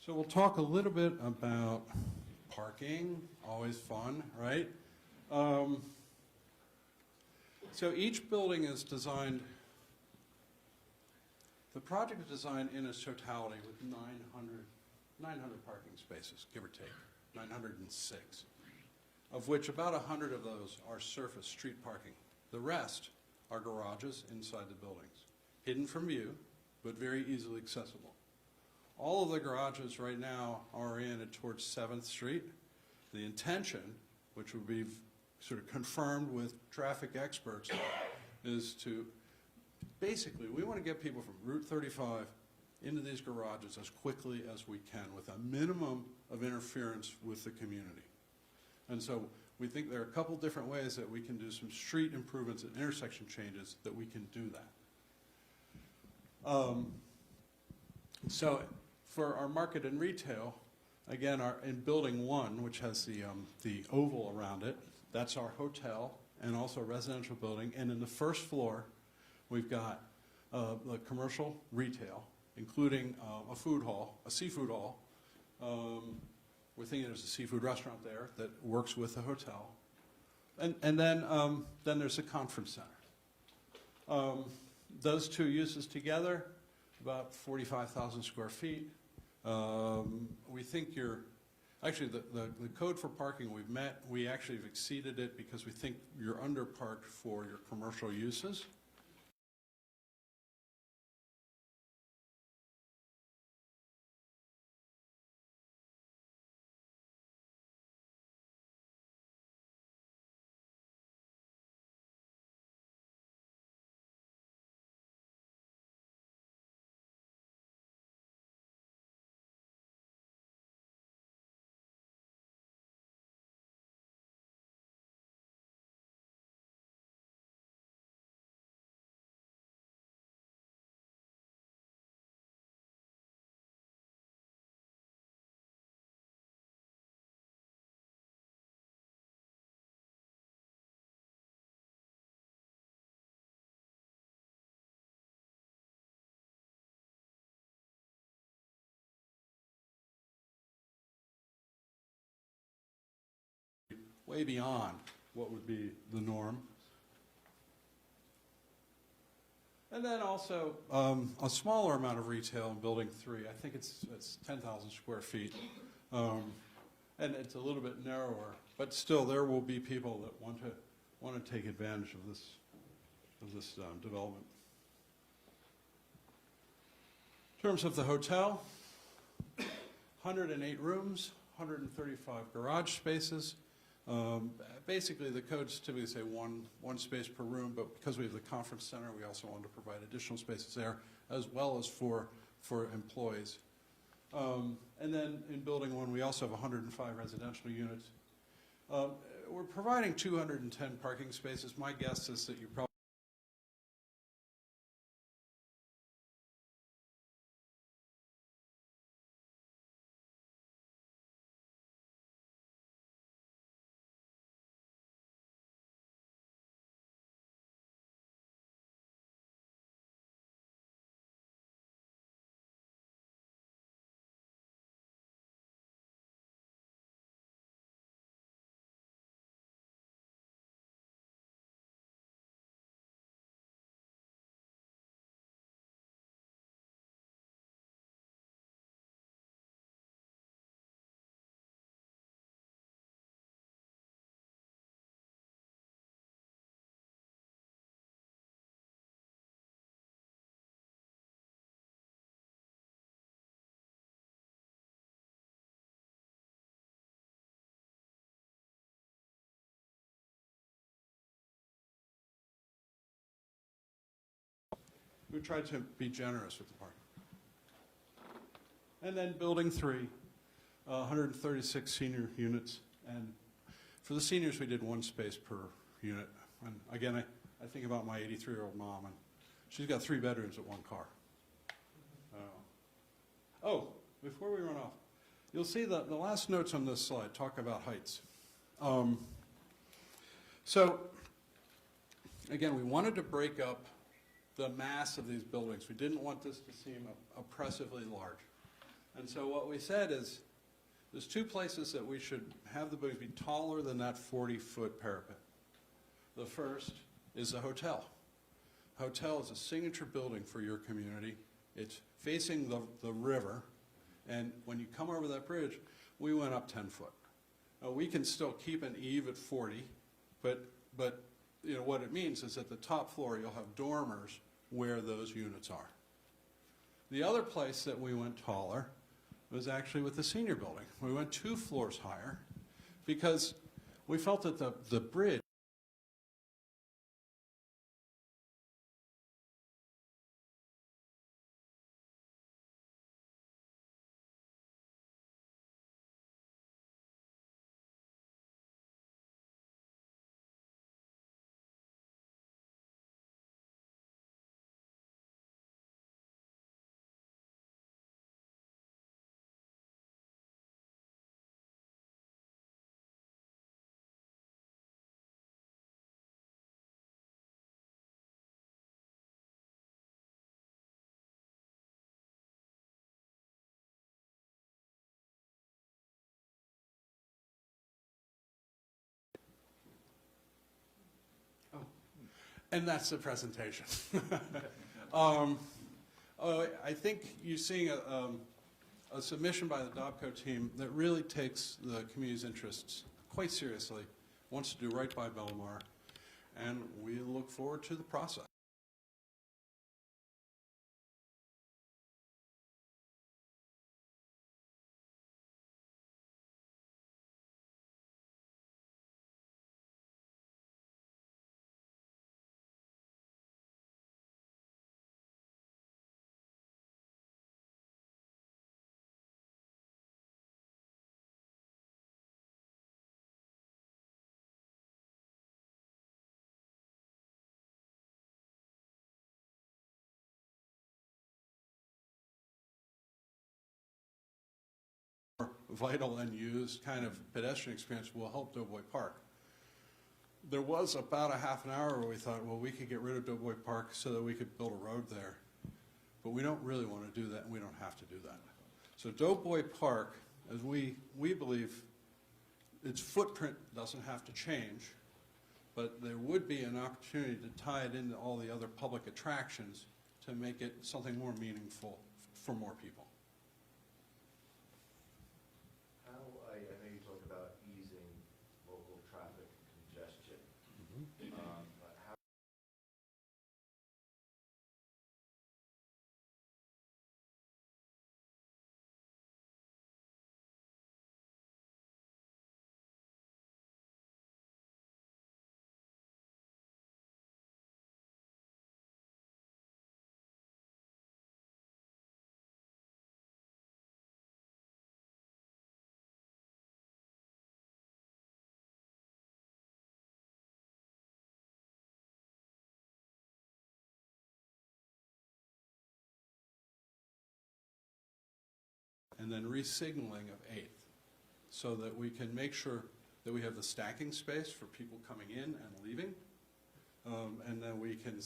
So we'll talk a little bit about parking, always fun, right? So each building is designed, the project is designed in its totality with 900 parking spaces, give or take, 906, of which about 100 of those are surface street parking. The rest are garages inside the buildings, hidden from view, but very easily accessible. All of the garages right now are oriented towards 7th Street. The intention, which will be sort of confirmed with traffic experts, is to basically, we want to get people from Route 35 into these garages as quickly as we can with a minimum of interference with the community. And so we think there are a couple different ways that we can do some street improvements and intersection changes that we can do that. So for our market and retail, again, in building 1, which has the oval around it, that's our hotel and also a residential building. And in the first floor, we've got the commercial retail, including a food hall, a seafood hall. We're thinking there's a seafood restaurant there that works with the hotel. And then there's a conference center. Those two uses together, about 45,000 square feet. We think actually the code for parking we've met, we actually have exceeded it because we think you're underparked for your commercial uses. Way beyond what would be the norm. And then also a smaller amount of retail in building 3. I think it's 10,000 square feet. And it's a little bit narrower, but still there will be people that want to take advantage of this development. In terms of the hotel, 108 rooms, 135 garage spaces. Basically, the codes typically say one space per room, but because we have the conference center, we also want to provide additional spaces there, as well as for employees. And then in building 1, we also have 105 residential units. We're providing 210 parking spaces. My guess is that you probably we tried to be generous with the parking. And then building 3, 136 senior units. And for the seniors, we did 1 space per unit. And again, I think about my 83-year-old mom, and she's got 3 bedrooms at 1 car. Oh, before we run off, you'll see that the last notes on this slide talk about heights. So, again, we wanted to break up the mass of these buildings. We didn't want this to seem oppressively large. And so what we said is there's 2 places that we should have the buildings be taller than that 40-foot parapet. The first is the hotel. Hotel is a signature building for your community. It's facing the river, and when you come over that bridge, we went up 10 foot. Now, we can still keep an eave at 40, but you know, what it means is at the top floor you'll have dormers where those units are. The other place that we went taller was actually with the senior building. We went 2 floors higher because we felt that the bridge and that's the presentation. I think you're seeing a submission by the DOBCO team that really takes the community's interests quite seriously, wants to do right by Belmar, and we look forward to the process. Vital and used kind of pedestrian experience will help Doughboy Park. There was about a half an hour where we thought, well, we could get rid of Doughboy Park so that we could build a road there. But we don't really want to do that, and we don't have to do that. So Doughboy Park, as we believe, its footprint doesn't have to change, but there would be an opportunity to tie it into all the other public attractions to make it something more meaningful for more people. and then re-signaling of 8th, so that we can make sure that we have the stacking space for people coming in and leaving, and then we can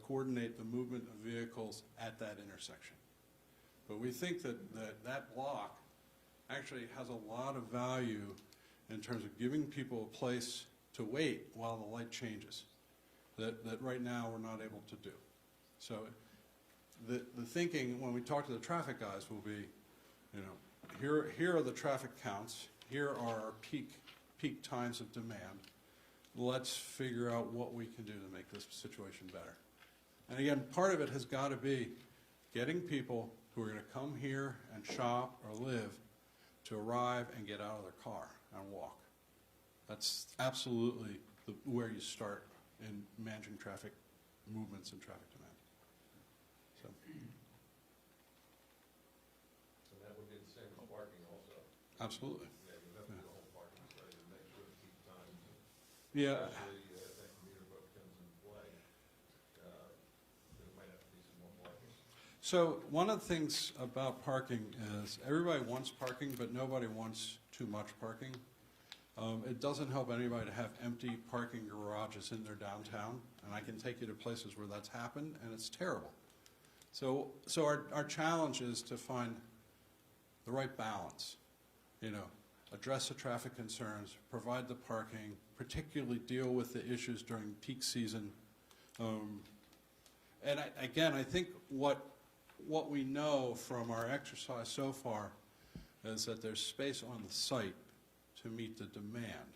coordinate the movement of vehicles at that intersection. But we think that block actually has a lot of value in terms of giving people a place to wait while the light changes, that right now we're not able to do. So the thinking when we talk to the traffic guys will be, you know, here are the traffic counts, here are our peak times of demand. Let's figure out what we can do to make this situation better. And again, part of it has got to be getting people who are going to come here and shop or live to arrive and get out of their car and walk. That's absolutely where you start in managing traffic movements and traffic demand. So.
And that would be the same as parking also.
Absolutely.
Yeah, you have to do the whole parking study to make sure the peak times.
Yeah.
Especially if that commuter book comes into play, there might have to be some more parking.
So one of the things about parking is everybody wants parking, but nobody wants too much parking. It doesn't help anybody to have empty parking garages in their downtown, and I can take you to places where that's happened, and it's terrible. So our challenge is to find the right balance, you know, address the traffic concerns, provide the parking, particularly deal with the issues during peak season. And I think what we know from our exercise so far is that there's space on the site to meet the demand.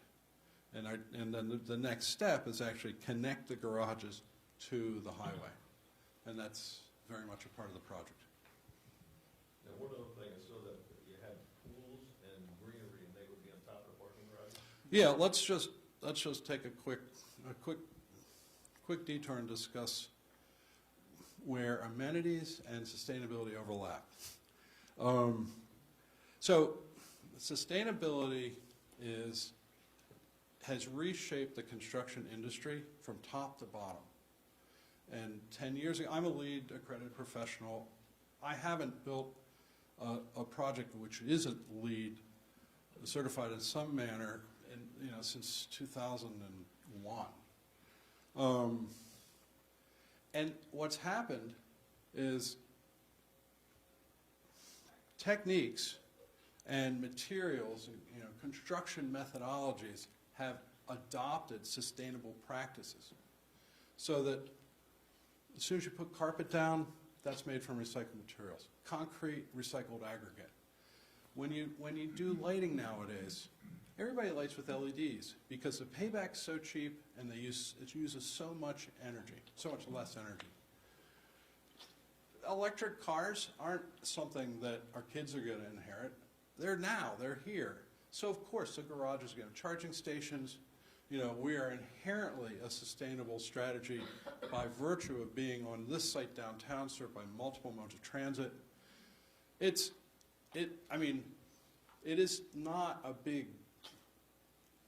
And then the next step is actually connect the garages to the highway. And that's very much a part of the project.
Now, one other thing, I saw that you had pools and greenery, and they would be on top of the parking garage?
Yeah, let's just take a quick detour and discuss where amenities and sustainability overlap. So sustainability has reshaped the construction industry from top to bottom. And 10 years ago, I'm a LEED accredited professional. I haven't built a project which isn't LEED certified in some manner since 2001. And what's happened is techniques and materials, construction methodologies have adopted sustainable practices. So that as soon as you put carpet down, that's made from recycled materials. Concrete, recycled aggregate. When you do lighting nowadays, everybody lights with LEDs because the payback's so cheap and it uses so much energy, so much less energy. Electric cars aren't something that our kids are going to inherit. They're here. So of course the garage is going to charging stations. We are inherently a sustainable strategy by virtue of being on this site downtown, served by multiple modes of transit. It is not a big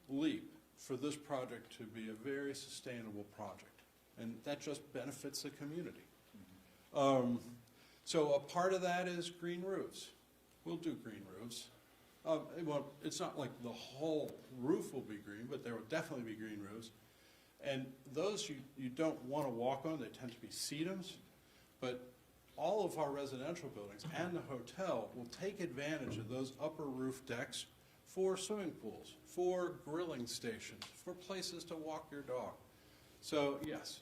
leap for this project to be a very sustainable project, and that just benefits the community. So a part of that is green roofs. We'll do green roofs. Well, it's not like the whole roof will be green, but there will definitely be green roofs. And those you don't want to walk on. They tend to be sedums. But all of our residential buildings and the hotel will take advantage of those upper roof decks for swimming pools, for grilling stations, for places to walk your dog. So yes,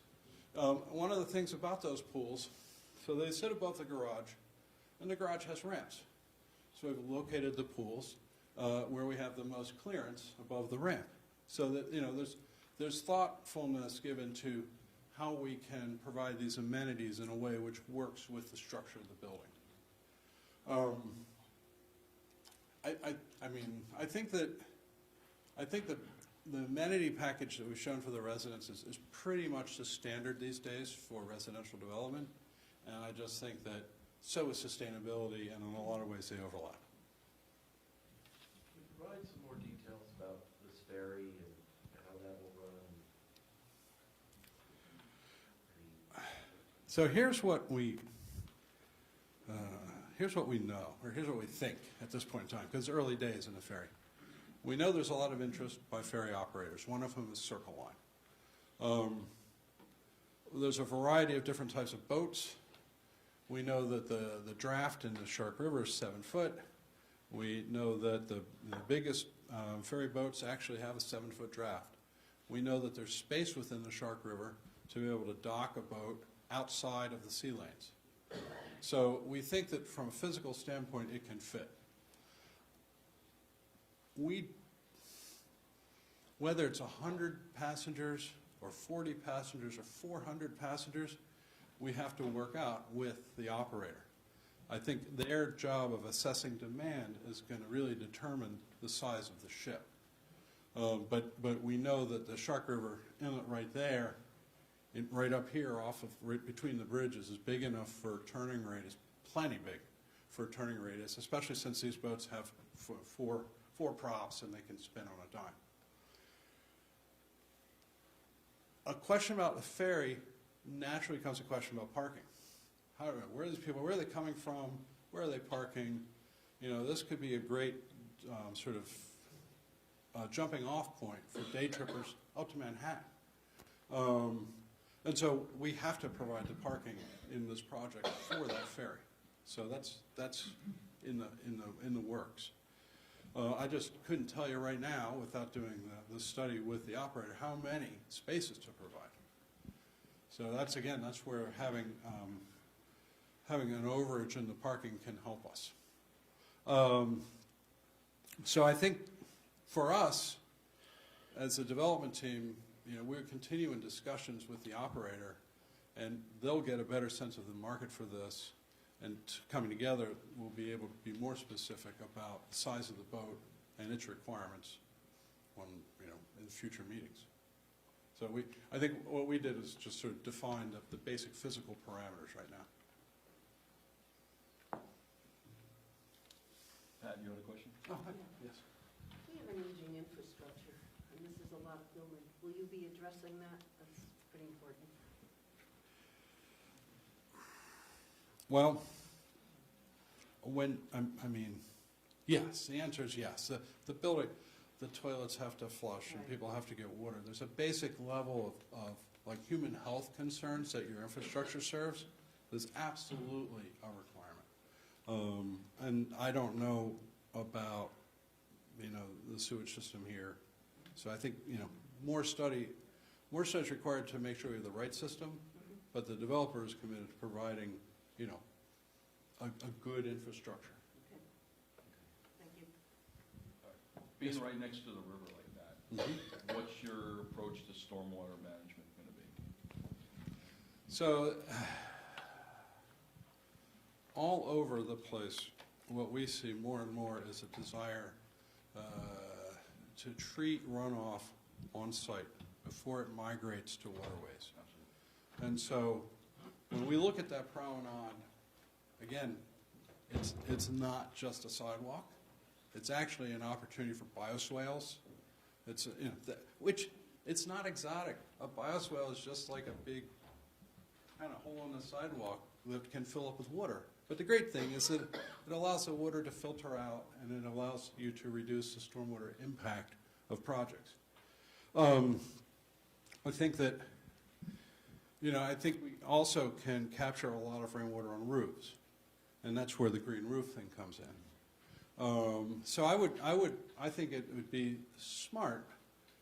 one of the things about those pools, so they sit above the garage, and the garage has ramps. So we've located the pools where we have the most clearance above the ramp, so that there's thoughtfulness given to how we can provide these amenities in a way which works with the structure of the building. I think that the amenity package that we've shown for the residents is pretty much the standard these days for residential development, and I just think that so is sustainability, and in a lot of ways they overlap.
Can you provide some more details about this ferry and how that will run?
So here's what we here's what we know, or here's what we think at this point in time, because it's early days in the ferry. We know there's a lot of interest by ferry operators. One of them is Circle Line. There's a variety of different types of boats. We know that the draft in the Shark River is 7 foot. We know that the biggest ferry boats actually have a 7-foot draft. We know that there's space within the Shark River to be able to dock a boat outside of the sea lanes. So we think that from a physical standpoint, it can fit. Whether it's 100 passengers or 40 passengers or 400 passengers, we have to work out with the operator. I think their job of assessing demand is going to really determine the size of the ship. But we know that the Shark River Inlet right there, right up here right between the bridges, is big enough for turning radius, plenty big for turning radius, especially since these boats have four props and they can spin on a dime. A question about the ferry naturally becomes a question about parking. Where are these people? Where are they coming from? Where are they parking? You know, this could be a great sort of jumping off point for day trippers up to Manhattan. And so we have to provide the parking in this project for that ferry. So that's in the works. I just couldn't tell you right now, without doing the study with the operator, how many spaces to provide. So that's where having an overage in the parking can help us. So I think for us, as a development team, you know, we're continuing discussions with the operator, and they'll get a better sense of the market for this. And coming together, we'll be able to be more specific about the size of the boat and its requirements in future meetings. So I think what we did is just sort of define the basic physical parameters right now.
Pat, you had a question?
Oh, yes.
We have an aging infrastructure, and this is a lot of building. Will you be addressing that? That's pretty important.
Well, yes, the answer is yes. The building, the toilets have to flush and people have to get water. There's a basic level of like human health concerns that your infrastructure serves. There's absolutely a requirement. And I don't know about, the sewage system here. So I think, more study is required to make sure we have the right system, but the developer is committed to providing, a good infrastructure.
Okay. Thank you.
Being right next to the river like that, what's your approach to stormwater management going to be?
So, all over the place, what we see more and more is a desire to treat runoff on site before it migrates to waterways.
Absolutely.
And so, when we look at that promenade, again, it's not just a sidewalk. It's actually an opportunity for bioswales. It's which it's not exotic. A bioswale is just like a big kind of hole in the sidewalk that can fill up with water. But the great thing is that it allows the water to filter out, and it allows you to reduce the stormwater impact of projects. I think that, I think we also can capture a lot of rainwater on roofs, and that's where the green roof thing comes in. So I think it would be smart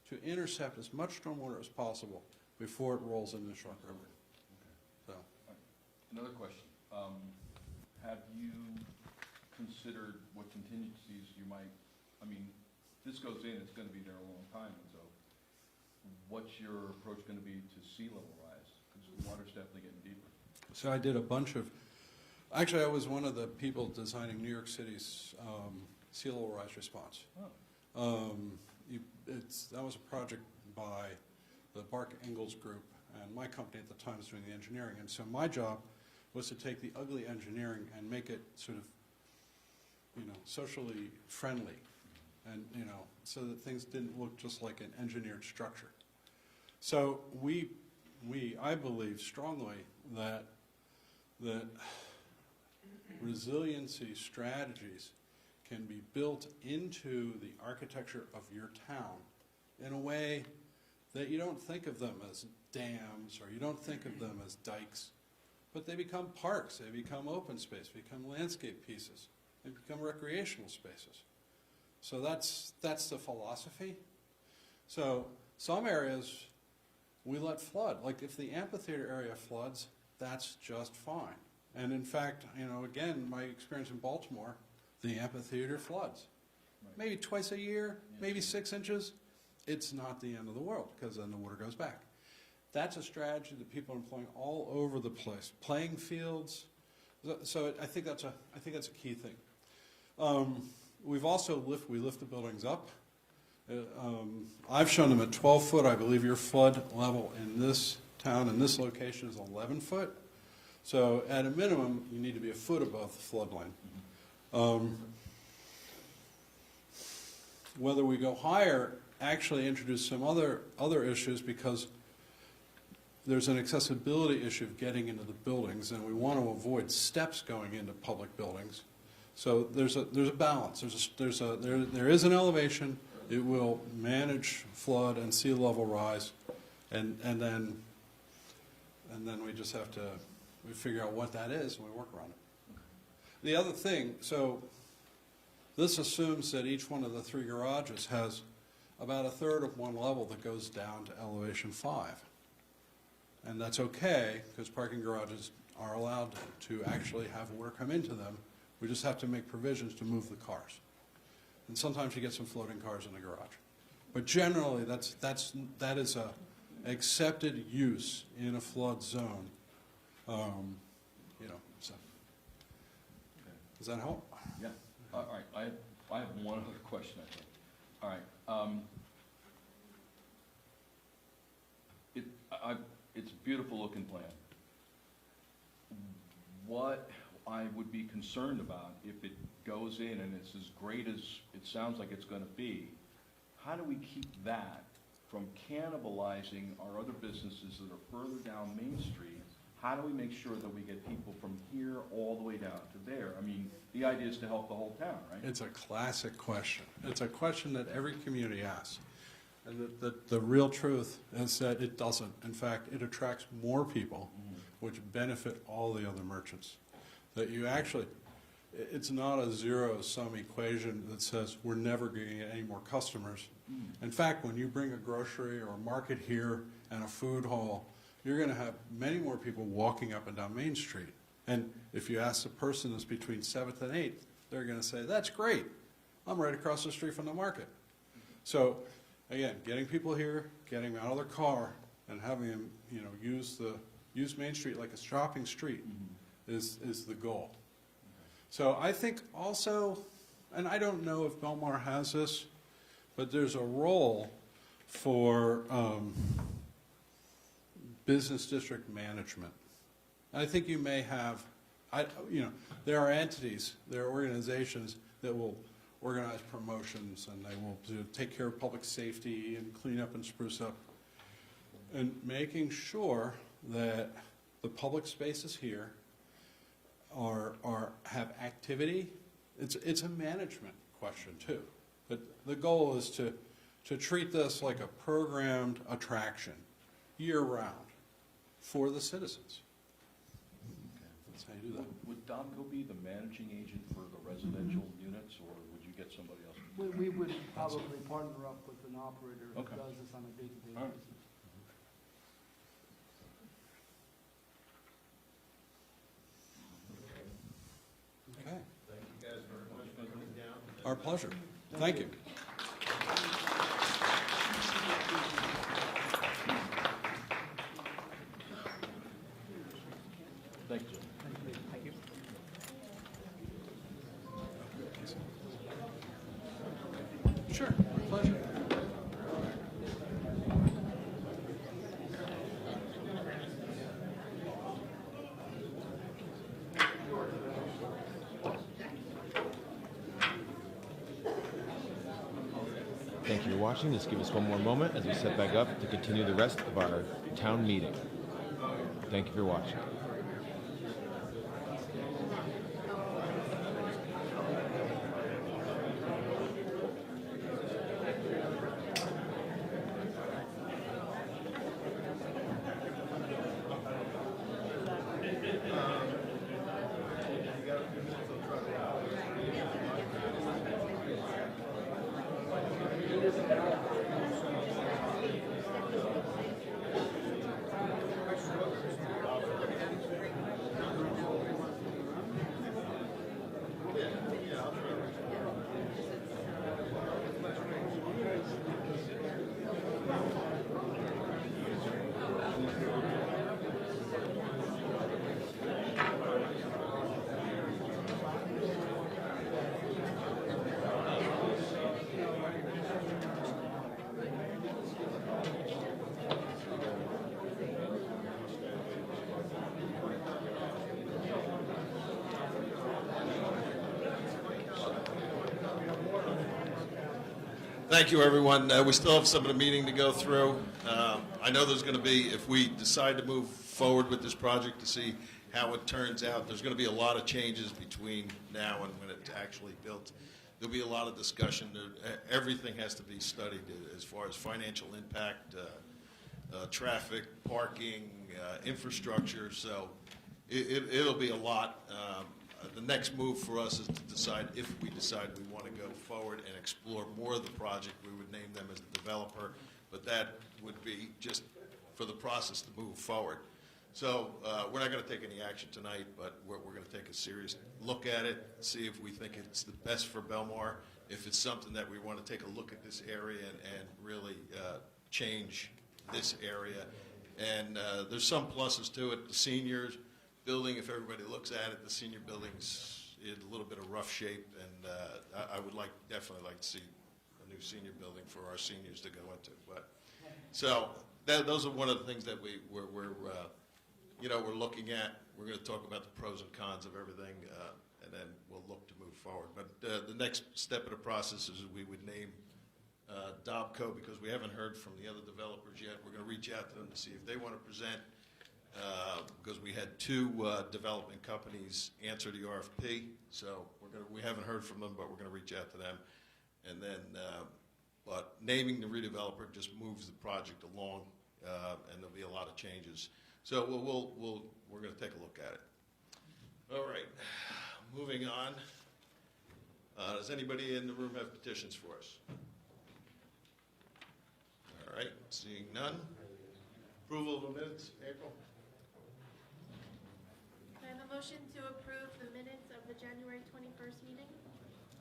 to intercept as much stormwater as possible before it rolls into the Shark River. So.
Another question. Have you considered what contingencies you might, this goes in, it's going to be there a long time, and so what's your approach going to be to sea level rise? Because the water's definitely getting deeper.
So I did a bunch of, actually I was one of the people designing New York City's sea level rise response.
Oh.
That was a project by the Bark Ingalls Group, and my company at the time was doing the engineering. And so my job was to take the ugly engineering and make it sort of, socially friendly, and so that things didn't look just like an engineered structure. So I believe strongly that resiliency strategies can be built into the architecture of your town in a way that you don't think of them as dams or you don't think of them as dikes, but they become parks, they become open space, become landscape pieces, they become recreational spaces. So that's the philosophy. So some areas we let flood. Like if the amphitheater area floods, that's just fine. And in fact, you know, again, my experience in Baltimore, the amphitheater floods. Maybe twice a year, maybe 6 inches. It's not the end of the world because then the water goes back. That's a strategy that people are employing all over the place. Playing fields. So I think that's a key thing. We've also lift the buildings up. I've shown them at 12 foot. I believe your flood level in this town, in this location, is 11 foot. So at a minimum, you need to be a foot above the flood line. Whether we go higher actually introduce some other issues because there's an accessibility issue of getting into the buildings, and we want to avoid steps going into public buildings. So there's a balance. There is an elevation. It will manage flood and sea level rise, and then we just have to figure out what that is and we work around it. The other thing, so this assumes that each one of the 3 garages has about 1/3 of one level that goes down to elevation 5. And that's okay, because parking garages are allowed to actually have water come into them. We just have to make provisions to move the cars. And sometimes you get some floating cars in the garage. But generally, that is a accepted use in a flood zone. You know, so. Does that help?
Yeah. All right. I have one other question, I think. All right. It's a beautiful looking plan. What I would be concerned about if it goes in and it's as great as it sounds like it's going to be, how do we keep that from cannibalizing our other businesses that are further down Main Street? How do we make sure that we get people from here all the way down to there? I mean, the idea is to help the whole town, right?
It's a classic question. It's a question that every community asks. And the real truth is that it doesn't. In fact, it attracts more people, which benefit all the other merchants. That you actually, it's not a zero-sum equation that says we're never going to get any more customers. In fact, when you bring a grocery or a market here and a food hall, you're going to have many more people walking up and down Main Street. And if you ask the person that's between 7th and 8th, they're going to say, that's great. I'm right across the street from the market. So, again, getting people here, getting them out of their car, and having them, you know, use Main Street like a shopping street is the goal. So I think also, and I don't know if Belmar has this, but there's a role for business district management. I think you may have, you know, there are entities, there are organizations that will organize promotions and they will take care of public safety and clean up and spruce up. And making sure that the public spaces here have activity. It's a management question too. But the goal is to treat this like a programmed attraction year-round for the citizens. That's how you do that.
Would DOMCO be the managing agent for the residential units, or would you get somebody else?
We would probably partner up with an operator who
Okay.
does this on a day-to-day
All right.
basis.
Okay.
Thank you guys very much for coming down.
Our pleasure. Thank you.
Thank you.
Sure. Pleasure.
Thank you for watching. Just give us one more moment as we set back up to continue the rest of our town meeting. Thank you for watching.
Thank you, everyone. We still have some of the meeting to go through. I know there's going to be, if we decide to move forward with this project to see how it turns out, there's going to be a lot of changes between now and when it's actually built. There'll be a lot of discussion. Everything has to be studied as far as financial impact, traffic, parking, infrastructure. So it'll be a lot. The next move for us is to decide if we decide we want to go forward and explore more of the project. We would name them as the developer, but that would be just for the process to move forward. So we're not going to take any action tonight, but we're going to take a serious look at it, see if we think it's the best for Belmar, if it's something that we want to take a look at this area and really change this area. And there's some pluses to it. The seniors building, if everybody looks at it, the senior building's in a little bit of rough shape, and I would definitely like to see a new senior building for our seniors to go into. But so those are one of the things that we're looking at. We're going to talk about the pros and cons of everything, and then we'll look to move forward. But the next step of the process is we would name Dobco, because we haven't heard from the other developers yet. We're going to reach out to them to see if they want to present. Because we had two development companies answer the RFP, so we haven't heard from them, but we're going to reach out to them, and then, but naming the redeveloper just moves the project along, and there'll be a lot of changes. So we're going to take a look at it. All right, moving on. Does anybody in the room have petitions for us? All right, seeing none. Approval of the minutes, April?
Can I have a motion to approve the minutes of the January 21st meeting?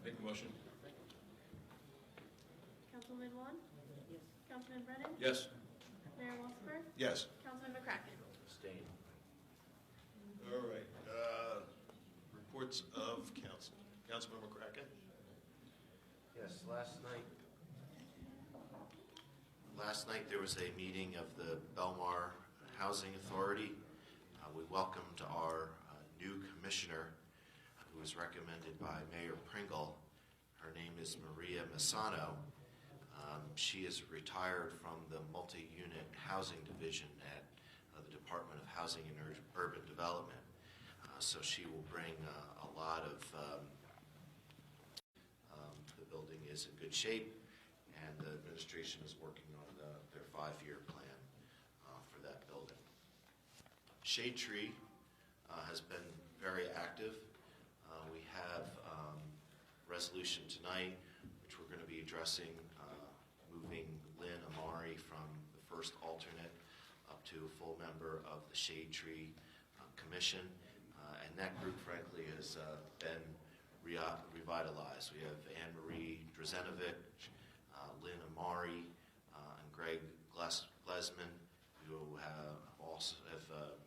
Make the motion.
Councilman Wong?
Yes.
Councilman Brennan?
Yes.
Mayor Walsifer?
Yes.
Councilman McCracken?
Abstain.
All right. Reports of council. Councilman McCracken?
Yes, last night there was a meeting of the Belmar Housing Authority. We welcomed our new commissioner, who was recommended by Mayor Pringle. Her name is Maria Massano. She is retired from the multi-unit housing division at the Department of Housing and Urban Development. So she will bring a lot of, the building is in good shape, and the administration is working on their 5-year plan for that building. Shade Tree has been very active. We have resolution tonight, which we're going to be addressing, moving Lynn Amari from the first alternate up to a full member of the Shade Tree Commission. And that group, frankly, has been revitalized. We have Anne Marie Drzenovic, Lynn Amari, and Greg Glesman, who have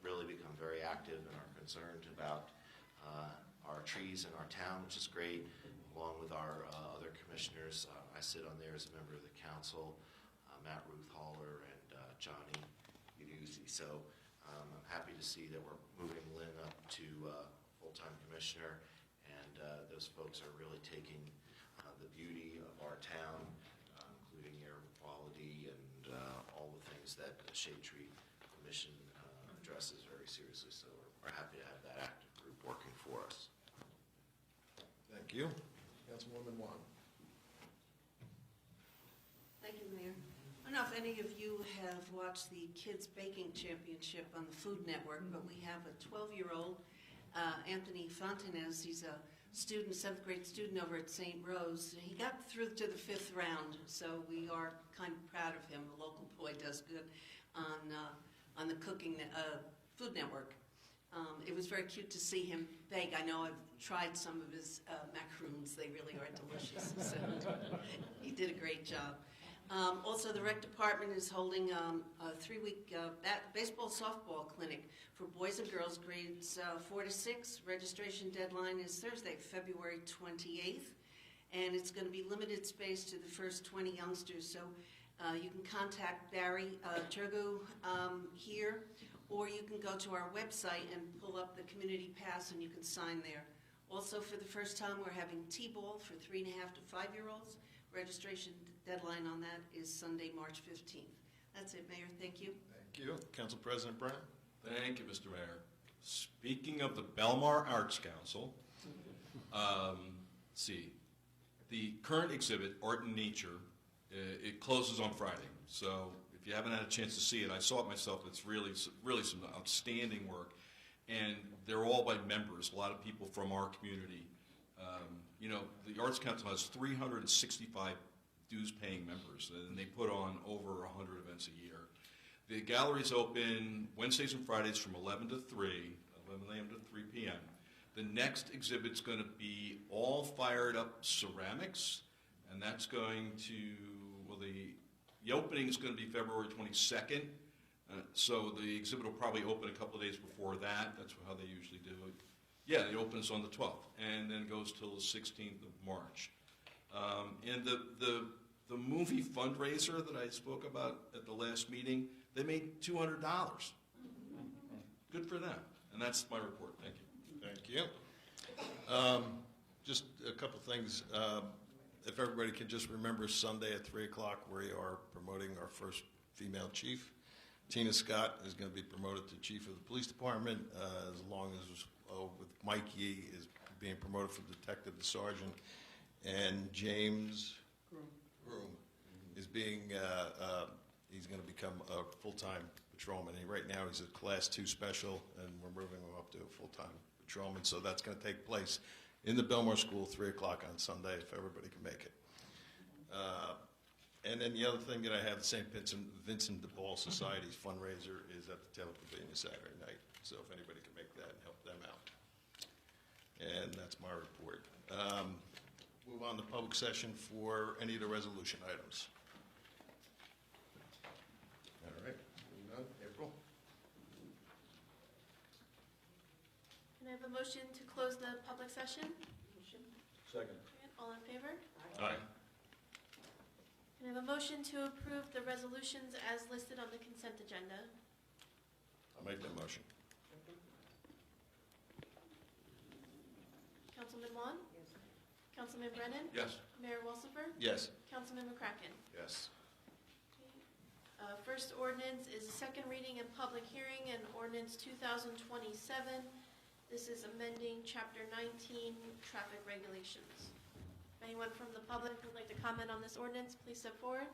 really become very active and are concerned about our trees in our town, which is great, along with our other commissioners. I sit on there as a member of the council, Matt Ruth-Haller and Johnny Uduzzi. So I'm happy to see that we're moving Lynn up to full-time commissioner, and those folks are really taking the beauty of our town, including air quality and all the things that the Shade Tree Commission addresses very seriously. So we're happy to have that active group working for us.
Thank you. Councilwoman Wong.
Thank you, Mayor. I don't know if any of you have watched the Kids Baking Championship on the Food Network, but we have a 12-year-old, Anthony Fontanez. He's a student, 7th grade student over at St. Rose. He got through to the 5th round, so we are kind of proud of him. The local boy does good on the cooking Food Network. It was very cute to see him bake. I know I've tried some of his macaroons. They really are delicious. So he did a great job. Also, the rec department is holding a 3-week baseball softball clinic for boys and girls grades 4 to 6. Registration deadline is Thursday, February 28th, and it's going to be limited space to the first 20 youngsters. So you can contact Barry Turgu here, or you can go to our website and pull up the community pass and you can sign there. Also, for the first time, we're having T-ball for 3.5 to 5-year-olds. Registration deadline on that is Sunday, March 15th. That's it, Mayor. Thank you.
Thank you. Council President Brown?
Thank you, Mr. Mayor. Speaking of the Belmar Arts Council, let's see, the current exhibit, Art and Nature, it closes on Friday. So if you haven't had a chance to see it, I saw it myself. It's really some outstanding work, and they're all by members. A lot of people from our community. You know, the Arts Council has 365 dues-paying members, and they put on over 100 events a year. The gallery's open Wednesdays and Fridays from 11 to 3, 11 a.m. to 3 p.m. The next exhibit's going to be all fired up ceramics, and that's going to, well, the opening is going to be February 22nd. So the exhibit will probably open a couple of days before that. That's how they usually do it. Yeah, it opens on the 12th, and then goes till the 16th of March. And the movie fundraiser that I spoke about at the last meeting, they made $200. Good for them. And that's my report. Thank you.
Thank you. Just a couple things. If everybody can just remember Sunday at 3 o'clock, we are promoting our first female chief. Tina Scott is going to be promoted to chief of the police department, as long as with Mike Yee is being promoted from detective to sergeant, and James Groom is being he's going to become a full-time patrolman. Right now he's a class 2 special, and we're moving him up to a full-time patrolman. So that's going to take place in the Belmar School, 3 o'clock on Sunday, if everybody can make it. And then the other thing that I have, the St. Vincent de Paul Society's fundraiser is at the Taylor Pavilion Saturday night. So if anybody can make that and help them out. And that's my report. Move on to public session for any of the resolution items. All right, moving on. April?
Can I have a motion to close the public session?
Second.
All in favor?
Aye.
Can I have a motion to approve the resolutions as listed on the consent agenda?
I'll make that motion.
Councilman Wan? Yes. Councilman Brennan?
Yes.
Mayor Walsifer?
Yes.
Councilman McCracken?
Yes.
First ordinance is second reading and public hearing, and ordinance 2027. This is amending Chapter 19, traffic regulations. If anyone from the public would like to comment on this ordinance, please step forward.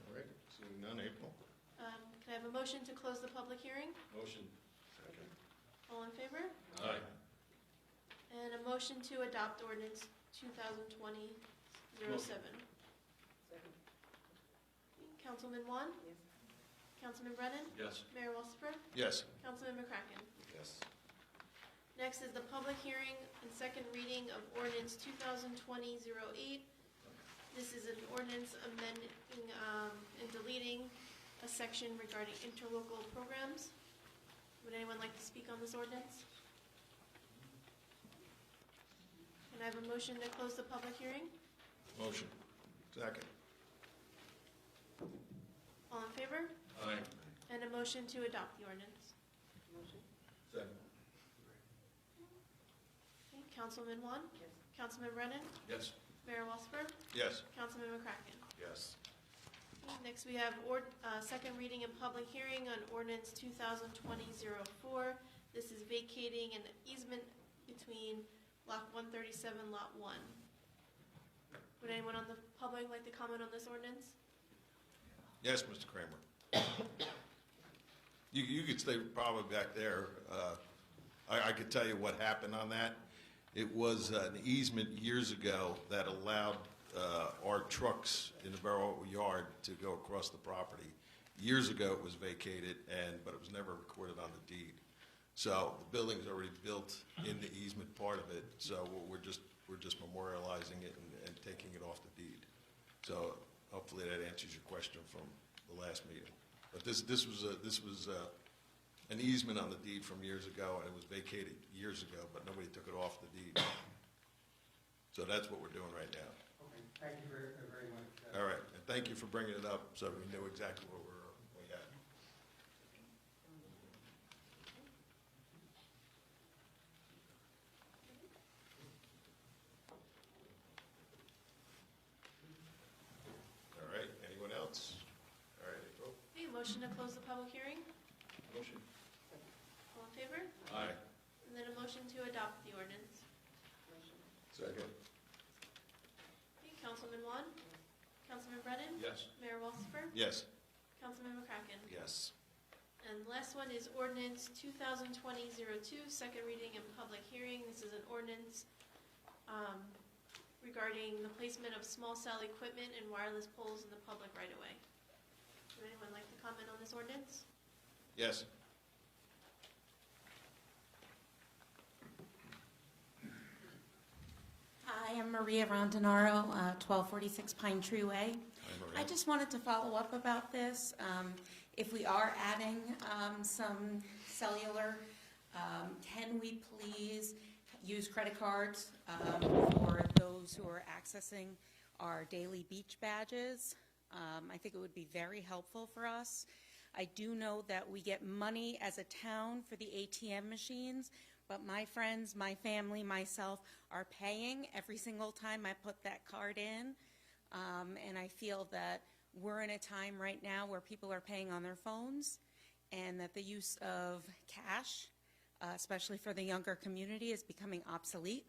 All right, seeing none, April?
Can I have a motion to close the public hearing?
Motion.
Second.
All in favor?
Aye.
And a motion to adopt ordinance 2020-07. Councilman Wan? Yes. Councilman Brennan?
Yes.
Mayor Walsifer?
Yes.
Councilman McCracken?
Yes.
Next is the public hearing and second reading of ordinance 2020-08. This is an ordinance amending and deleting a section regarding interlocal programs. Would anyone like to speak on this ordinance? Can I have a motion to close the public hearing?
Motion. Second.
All in favor?
Aye.
And a motion to adopt the ordinance.
Second.
Okay, Councilman Wan? Yes. Councilman Brennan?
Yes.
Mayor Walsifer?
Yes.
Councilman McCracken?
Yes.
Okay, next we have second reading and public hearing on ordinance 2020-04. This is vacating an easement between Lot 137, Lot 1. Would anyone on the public like to comment on this ordinance?
Yes, Mr. Kramer. You could stay probably back there. I could tell you what happened on that. It was an easement years ago that allowed our trucks in the Borough Yard to go across the property. Years ago it was vacated, but it was never recorded on the deed. So the building's already built in the easement part of it, so we're just memorializing it and taking it off the deed. So hopefully that answers your question from the last meeting. But this was an easement on the deed from years ago, and it was vacated years ago, but nobody took it off the deed. So that's what we're doing right now.
Okay, thank you very much.
All right, and thank you for bringing it up so we knew exactly what we had.
motion to close the public hearing?
Motion.
All in favor?
Aye.
And then a motion to adopt the ordinance.
Second.
Okay, Councilman Juan? Councilman Brennan?
Yes.
Mayor Walsifer?
Yes.
Councilman McCracken?
Yes.
And the last one is ordinance 2020-02, second reading and public hearing. This is an ordinance regarding the placement of small cell equipment and wireless poles in the public right-of-way. Would anyone like to comment on this ordinance?
Yes.
Hi, I'm Maria Rondinaro, 1246 Pine Tree Way. I just wanted to follow up about this. If we are adding some cellular, can we please use credit cards for those who are accessing our daily beach badges? I think it would be very helpful for us. I do know that we get money as a town for the ATM machines, but my friends, my family, myself are paying every single time I put that card in. And I feel that we're in a time right now where people are paying on their phones, and that the use of cash, especially for the younger community, is becoming obsolete.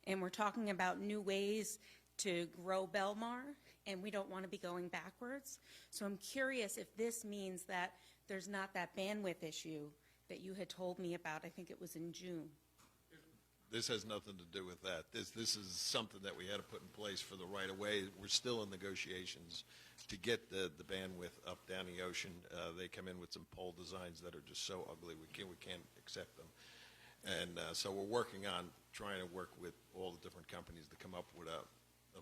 And we're talking about new ways to grow Belmar, and we don't want to be going backwards. So I'm curious if this means that there's not that bandwidth issue that you had told me about. I think it was in June.
This has nothing to do with that. This is something that we had to put in place for the right-of-way. We're still in negotiations to get the bandwidth up down the ocean. They come in with some pole designs that are just so ugly we can't accept them. And so we're working on trying to work with all the different companies to come up with a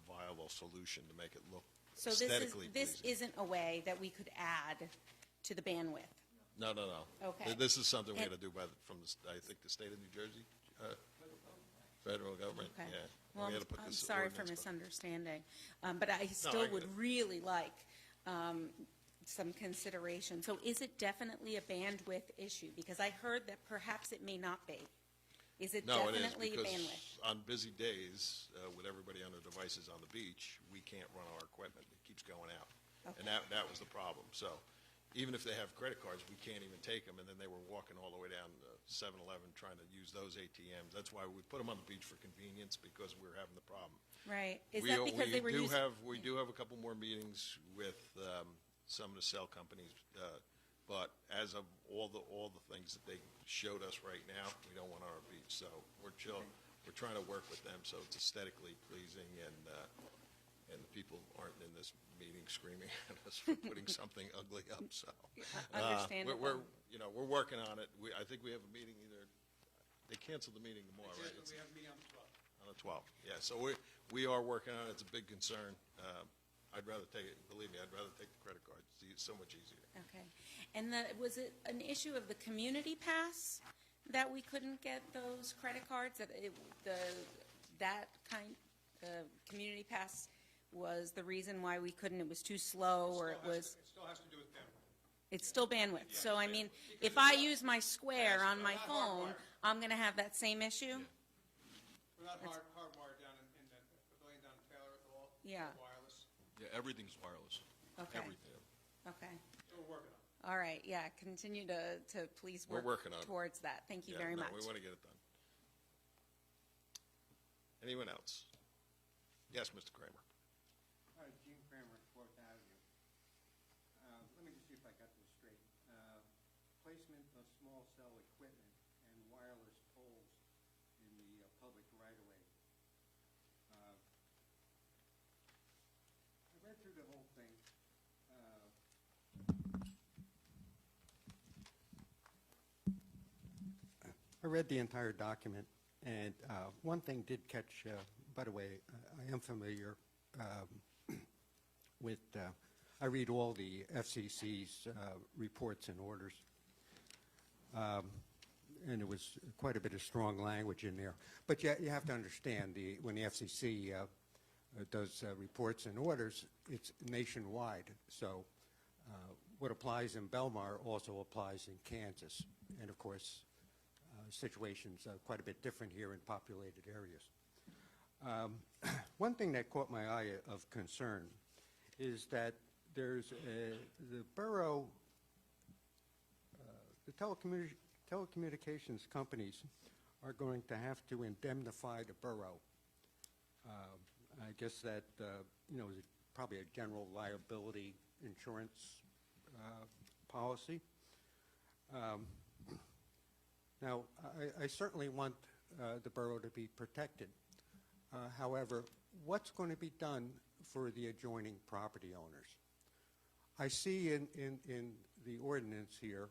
viable solution to make it look
So
aesthetically
this
pleasing.
isn't a way that we could add to the bandwidth.
No.
Okay.
This is something we
And-
had to do from I think the state of New Jersey, federal government.
Okay.
Yeah.
Well,
We had to put
I'm
this
sorry for
ordinance, but-
misunderstanding, but I
I
still
get
would
it.
really like some consideration. So is it definitely a bandwidth issue? Because I heard that perhaps it may not be. Is it
No, it is,
definitely
because
bandwidth?
on busy days, with everybody on their devices on the beach, we can't run our equipment. It keeps going out. And that was the problem. So even if they have credit cards, we can't even take them. And then they were walking all the way down to 7-Eleven trying to use those ATMs. That's why we put them on the beach for convenience, because we're having the problem.
Right. Is that because they were
We
using?
do have a couple more meetings with some of the cell companies, but as of all the things that they showed us right now, we don't want on our beach. So we're trying to work with them so it's aesthetically pleasing, and the people aren't in this meeting screaming at us for putting something ugly up. So
Understandable.
we're working on it. I think we have a meeting they canceled the meeting tomorrow, right?
We have a meeting on the 12th.
On the 12th, yeah. So we are working on it. It's a big concern. I'd rather take it, believe me, I'd rather take the credit card. It's so much easier.
Okay. And was it an issue of the community pass that we couldn't get those credit cards? The community pass was the reason why we couldn't? It was too slow, or it was?
It still has to do with them.
It's still bandwidth. So, I mean, if I use my Square on my phone, I'm going to have that same issue?
We're not hardwired down in the pavilion down in Taylor at all.
Yeah.
It's wireless.
Yeah, everything's wireless.
Okay.
Everything.
Okay.
So we're working on it.
All right. Yeah. Continue to please
We're
work
working on it.
towards that. Thank you
Yeah,
very
no,
much.
we want to get it done. Anyone else? Yes, Mr. Kramer.
All right, Gene Kramer, Fourth Avenue. Let me just see if I got this straight. Placement of small cell equipment and wireless poles in the public right-of-way. I read through the whole thing. I read the entire document, and one thing did catch, by the way, I am familiar with, I read all the FCC's reports and orders, and there was quite a bit of strong language in there. But you have to understand, when the FCC does reports and orders, it's nationwide. So what applies in Belmar also applies in Kansas. And of course, situations quite a bit different here in populated areas. One thing that caught my eye of concern is that the borough the telecommunications companies are going to have to indemnify the borough. I guess that, is probably a general liability insurance policy. Now, I certainly want the borough to be protected. However, what's going to be done for the adjoining property owners? I see in the ordinance here,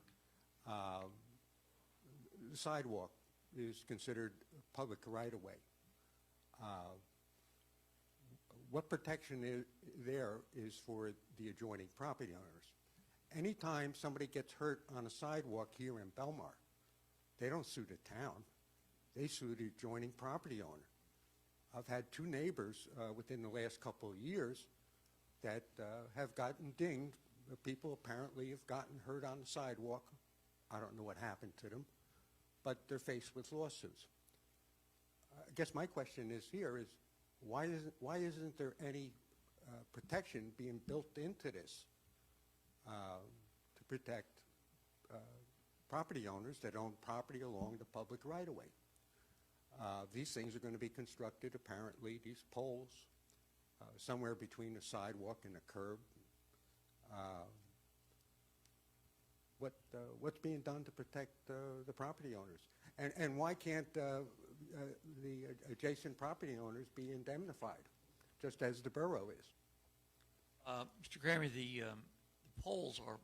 the sidewalk is considered public right-of-way. What protection there is for the adjoining property owners? Anytime somebody gets hurt on a sidewalk here in Belmar, they don't sue the town. They sue the adjoining property owner. I've had two neighbors within the last couple of years that have gotten dinged. The people apparently have gotten hurt on the sidewalk. I don't know what happened to them, but they're faced with lawsuits. I guess my question is why isn't there any protection being built into this to protect property owners that own property along the public right-of-way? These things are going to be constructed, apparently, these poles, somewhere between the sidewalk and the curb. What's being done to protect the property owners? And why can't the adjacent property owners be indemnified, just as the borough is?
Mr. Kramer, the poles are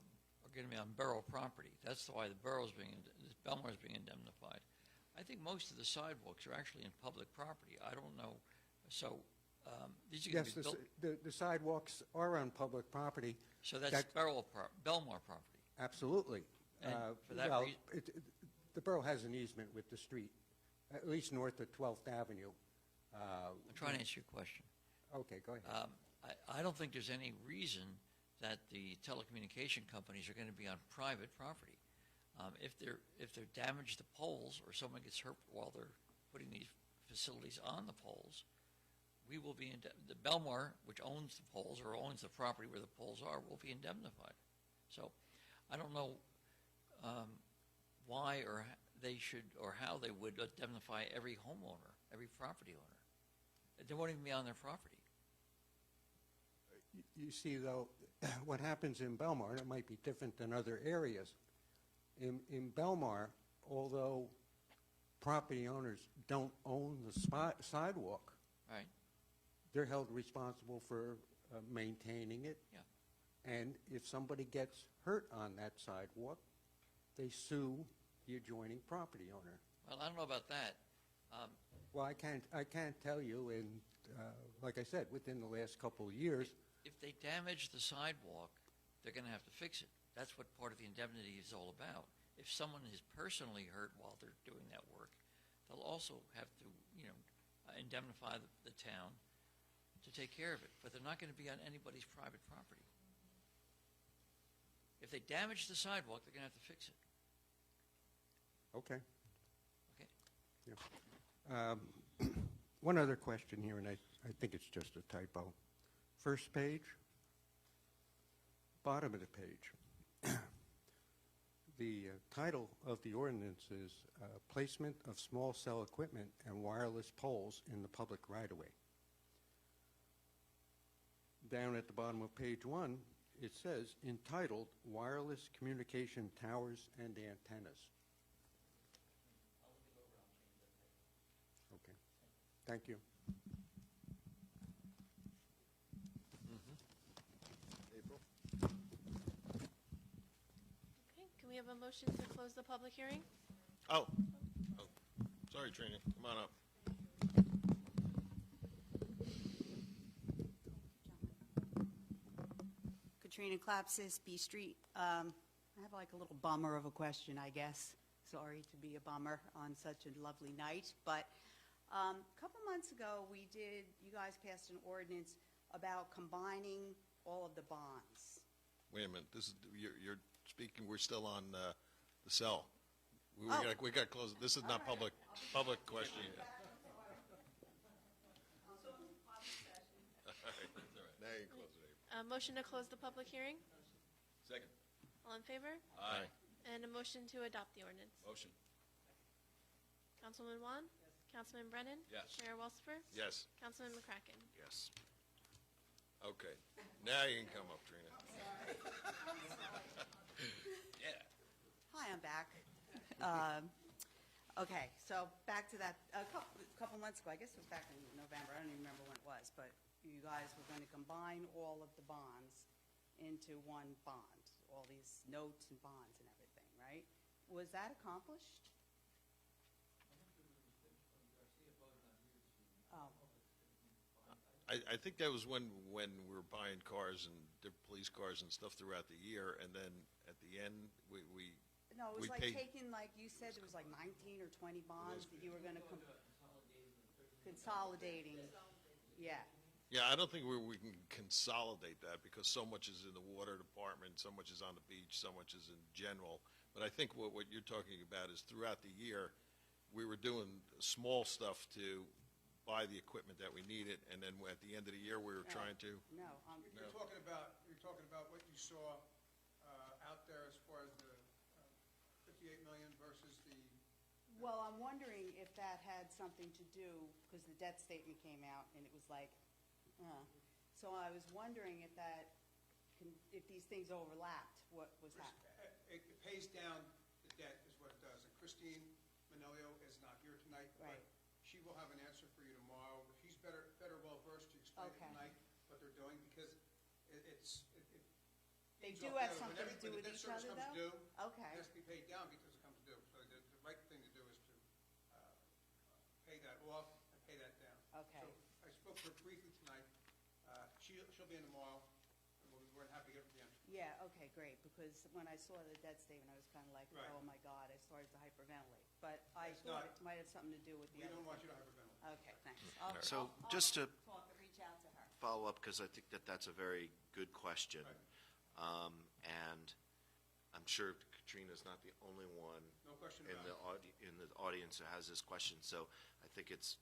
going to be on borough property. That's why the borough's Belmar's being indemnified. I think most of the sidewalks are actually in public property. I don't know. So these are going to be built.
The sidewalks are on public property.
So that's Belmar property.
Absolutely.
And for that reason,
the borough has an easement with the street, at least north of 12th Avenue.
I'm trying to answer your question.
Okay, go ahead.
I don't think there's any reason that the telecommunication companies are going to be on private property. If they're damaged the poles or someone gets hurt while they're putting these facilities on the poles, we will be the Belmar, which owns the poles or owns the property where the poles are, will be indemnified. So I don't know why or they should or how they would indemnify every homeowner, every property owner. They won't even be on their property.
You see, though, what happens in Belmar, and it might be different than other areas. In Belmar, although property owners don't own the sidewalk,
Right.
they're held responsible for maintaining it.
Yeah.
And if somebody gets hurt on that sidewalk, they sue the adjoining property owner.
Well, I don't know about that.
Well, I can't tell you. And like I said, within the last couple of years,
If they damage the sidewalk, they're going to have to fix it. That's what part of the indemnity is all about. If someone is personally hurt while they're doing that work, they'll also have to, indemnify the town to take care of it. But they're not going to be on anybody's private property. If they damage the sidewalk, they're going to have to fix it.
okay.
Okay.
Yeah. One other question here, and I think it's just a typo. First page, bottom of the page. The title of the ordinance is Placement of Small Cell Equipment and Wireless Poles in the Public Right-of-Way. Down at the bottom of page 1, it says, entitled Wireless Communication Towers and Antennas. Okay. Thank you.
April?
Okay, can we have a motion to close the public hearing?
Oh, sorry, Trina. Come on up.
Katrina Klapsis, B Street. I have like a little bummer of a question, I guess. Sorry to be a bummer on such a lovely night. But a couple months ago, you guys passed an ordinance about combining all of the bonds.
Wait a minute. You're speaking. We're still on the cell. We
Oh.
got to close. This is not public question yet. All right. Now you can close it, April.
Motion to close the public hearing?
Second.
All in favor?
Aye.
And a motion to adopt the ordinance.
Motion.
Councilman Wan? Yes. Councilman Brennan?
Yes.
Mayor Walsifer?
Yes.
Councilman McCracken?
Yes.
Okay. Now you can come up, Trina.
Yeah.
Hi, I'm back. Okay, so back to that, a couple months ago, I guess it was back in November, I don't even remember when it was, but you guys were going to combine all of the bonds into one bond, all these notes and bonds and everything, right? Was that accomplished? Oh,
I think that was when we were buying cars and different police cars and stuff throughout the year, and then at the end, we
no, it was
we
like
paid-
taking, like you said, there was like 19 or 20 bonds that you were going to consolidating. Yeah.
Yeah, I don't think we can consolidate that because so much is in the water department, so much is on the beach, so much is in general. But I think what you're talking about is throughout the year, we were doing small stuff to buy the equipment that we needed, and then at the end of the year, we were
No.
trying to.
No,
You're talking about what you saw out there as far as the 58 million versus the,
well, I'm wondering if that had something to do, because the debt statement came out and it was like, so I was wondering if if these things overlapped, what was happening?
it pays down the debt is what it does. And Christine Manolio is not here tonight, but
Right.
she will have an answer for you tomorrow. She's better well versed to explain it
Okay.
tonight, what they're doing, because it
They
feeds
do
off
have
the other.
something to do
When
with
the debt
each
service
other,
comes
though?
due,
Okay.
it has to be paid down because it comes due. So the right thing to do is to pay that off and pay that down.
Okay.
So I spoke to her briefly tonight. She'll be in tomorrow, and we're more than happy to get her the answer.
Yeah, okay, great, because when I saw the debt statement, I was kind of like,
Right.
oh my God, I started to hyperventilate. But I
It's
thought
not-
it might have something to do with
We
the other.
don't want you to hyperventilate.
Okay, thanks.
So
I'll
just to
talk, reach out to her.
follow up, because I think that's a very good question. And I'm sure Katrina's not the only one
No question
in
about
the in the audience who has this question. So I think it's,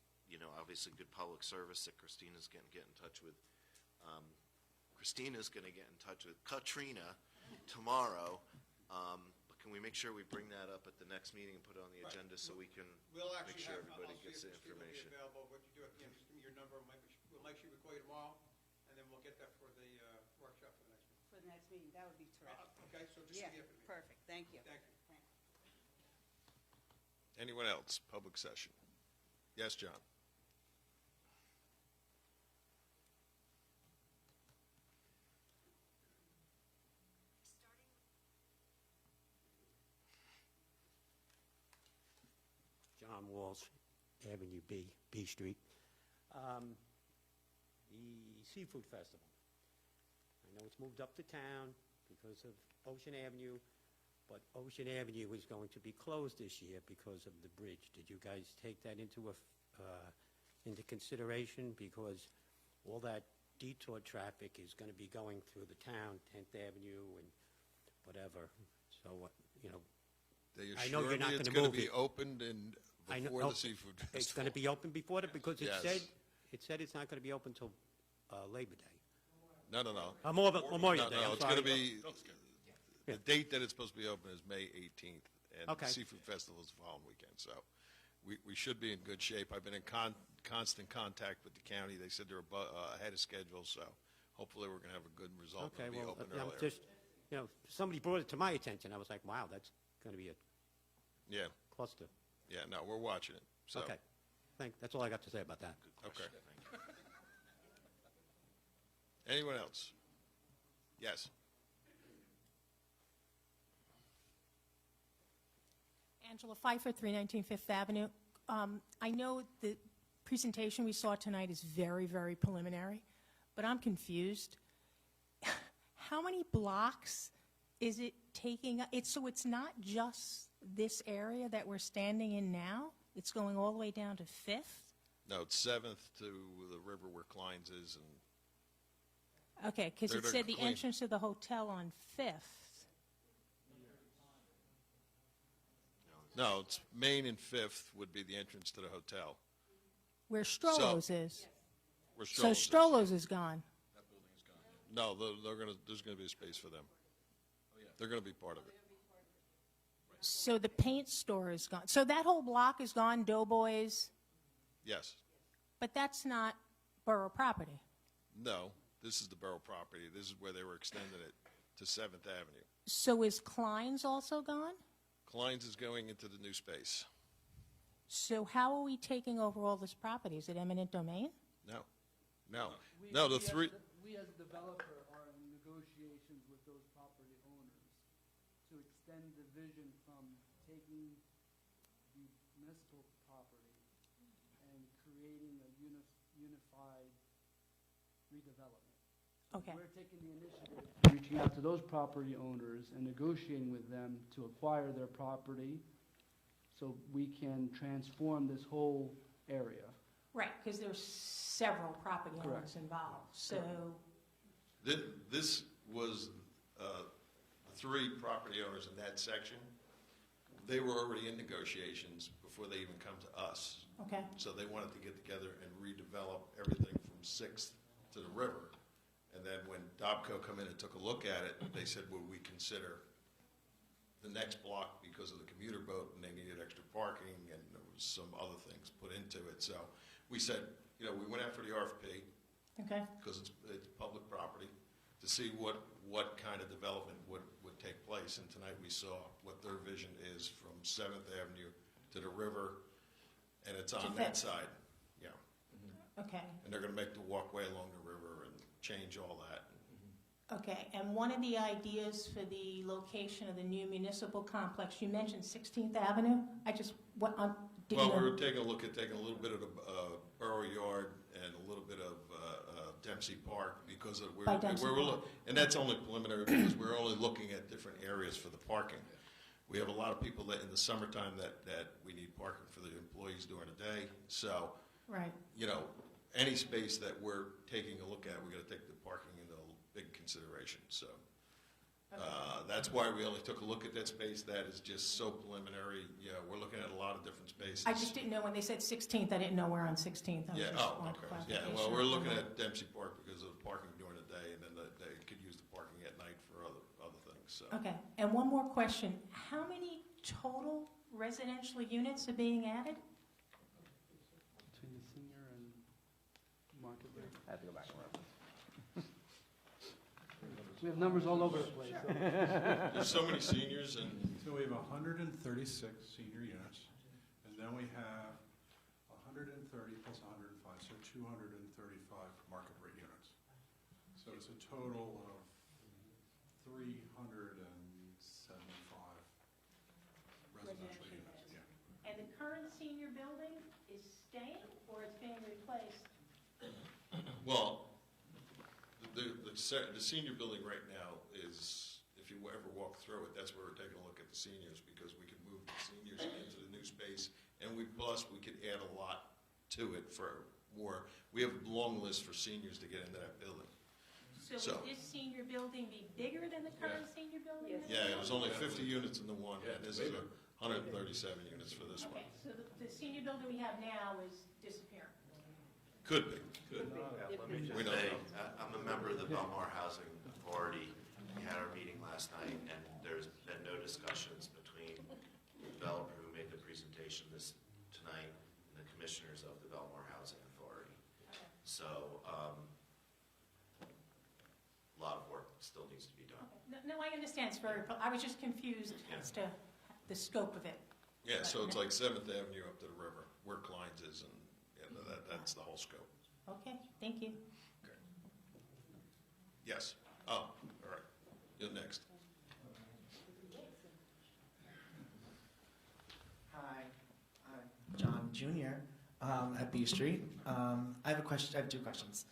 obviously good public service that Christina's going to get in touch with. Christina's going to get in touch with Katrina tomorrow. But can we make sure we bring that up at the next meeting and put it on the
Right.
agenda so we can
We'll
make
actually
sure
have,
everybody
I'll see
gets the
if Christine will be
information?
available. What you do at the end, just give me your number. We'll make sure we call you tomorrow, and then we'll get that for the workshop for the next meeting.
For the next meeting, that would be terrific.
Okay, so just
Yeah,
see you after the meeting.
perfect, thank you.
Thank you.
Anyone else? Public session. Yes, John.
John Walls, Avenue B Street. The Seafood Festival. I know it's moved up to town because of Ocean Avenue, but Ocean Avenue is going to be closed this year because of the bridge. Did you guys take that into consideration? Because all that detour traffic is going to be going through the town, 10th Avenue and whatever. So,
They
I know you're
assure
not
me it's
gonna
going
move
to be
it.
opened
I know-
before
oh,
the seafood festival.
It's going to be open before it, because
Yes.
it said it's not going to be open till Labor Day.
No.
Memorial Day,
No,
I'm
it's going to
sorry.
be, the date that it's supposed to be open is May 18th, and
Okay.
the seafood festival is the following weekend, so we should be in good shape. I've been in constant contact with the county. They said they're ahead of schedule, so hopefully we're going to have a good result
Okay,
and be
well,
open
I'm
earlier.
just, somebody brought it to my attention. I was like, wow, that's going to be a
Yeah,
cluster.
yeah, no, we're watching it, so.
Okay. That's all I got to say about that.
Okay. Anyone else? Yes.
Angela Pfeiffer, 319 Fifth Avenue. I know the presentation we saw tonight is very, very preliminary, but I'm confused. How many blocks is it taking? So it's not just this area that we're standing in now? It's going all the way down to Fifth?
No, it's 7th to the river where Klein's is, and
Okay, because it
They're
said the
clean.
entrance to the hotel on Fifth.
no, it's Main and 5th would be the entrance to the hotel.
Where Strollo's is.
Where
So
Strollo's is.
Strollo's is gone.
No, there's going to be a space for them. They're going to be part of it.
So the paint store is gone. So that whole block is gone, Doughboys,
Yes.
but that's not borough property.
No, this is the borough property. This is where they were extending it to 7th Avenue.
So is Klein's also gone?
Klein's is going into the new space.
So how are we taking over all this property? Is it eminent domain?
No, no, no, the three,
We as a developer are in negotiations with those property owners to extend the vision from taking the municipal property and creating a unified redevelopment.
Okay.
We're taking the initiative, reaching out to those property owners and negotiating with them to acquire their property so we can transform this whole area.
Right, because there's several property owners
Correct.
involved. So,
this was, the 3 property owners in that section. They were already in negotiations before they even come to us.
okay,
So they wanted to get together and redevelop everything from 6th to the river. And then when Dobco come in and took a look at it, they said, would we consider the next block because of the commuter boat, and they needed extra parking, and there was some other things put into it. So we said, we went after the RFP,
okay,
because it's public property, to see what kind of development would take place. And tonight we saw what their vision is from 7th Avenue to the river, and it's on that side, yeah.
okay,
And they're gonna make the walkway along the river and change all that.
okay. And one of the ideas for the location of the new municipal complex, you mentioned 16th Avenue? didn't
Well,
know.
we're taking a look at taking a little bit of the Borough Yard and a little bit of Dempsey Park, because of
By Dempsey Park.
and that's only preliminary, because we're only looking at different areas for the parking. We have a lot of people that in the summertime that we need parking for the employees during the day. So,
Right,
any space that we're taking a look at, we got to take the parking into big consideration. So that's why we only took a look at that space. That is just so preliminary. We're looking at a lot of different spaces.
I just didn't know when they said 16th, I didn't know where on 16th. I was
Yeah,
just
oh,
wanting
okay. Yeah,
clarification
well, we're
on
looking
that.
at Dempsey Park because of parking during the day, and then they could use the parking at night for other things, so.
Okay, and one more question. How many total residential units are being added?
Between the senior and market rate.
I have to go back around.
We have numbers all over the place. so-
There's so many seniors, and
So we have 136 senior units, and then we have 130 plus 105, so 235 market rate units. So it's a total of 375 residential units, yeah.
And the current senior building is staying or it's being replaced?
well, the senior building right now is, if you ever walk through it, that's where we're taking a look at the seniors, because we can move the seniors into the new space, and plus we could add a lot to it for more. We have a long list for seniors to get into that building.
So would this senior building be bigger than the current senior building?
Yeah, it was only 50 units in the one, and this is 137 units for this one.
Okay, so the senior building we have now is disappearing.
Could be. We don't
Hey,
know.
I'm a member of the Belmar Housing Authority. We had our meeting last night, and there's been no discussions between the developer who made the presentation tonight and the commissioners of the Belmar Housing Authority. So, a lot of work still needs to be done.
No, I understand, it's very, I was just confused as to the scope of it.
Yeah, so it's like 7th Avenue up to the river, where Klein's is, and that's the whole scope.
Okay, thank you.
Okay. Yes. Oh, all right. You're next.
Hi, I'm John Jr. At B Street. I have a question. I have 2 questions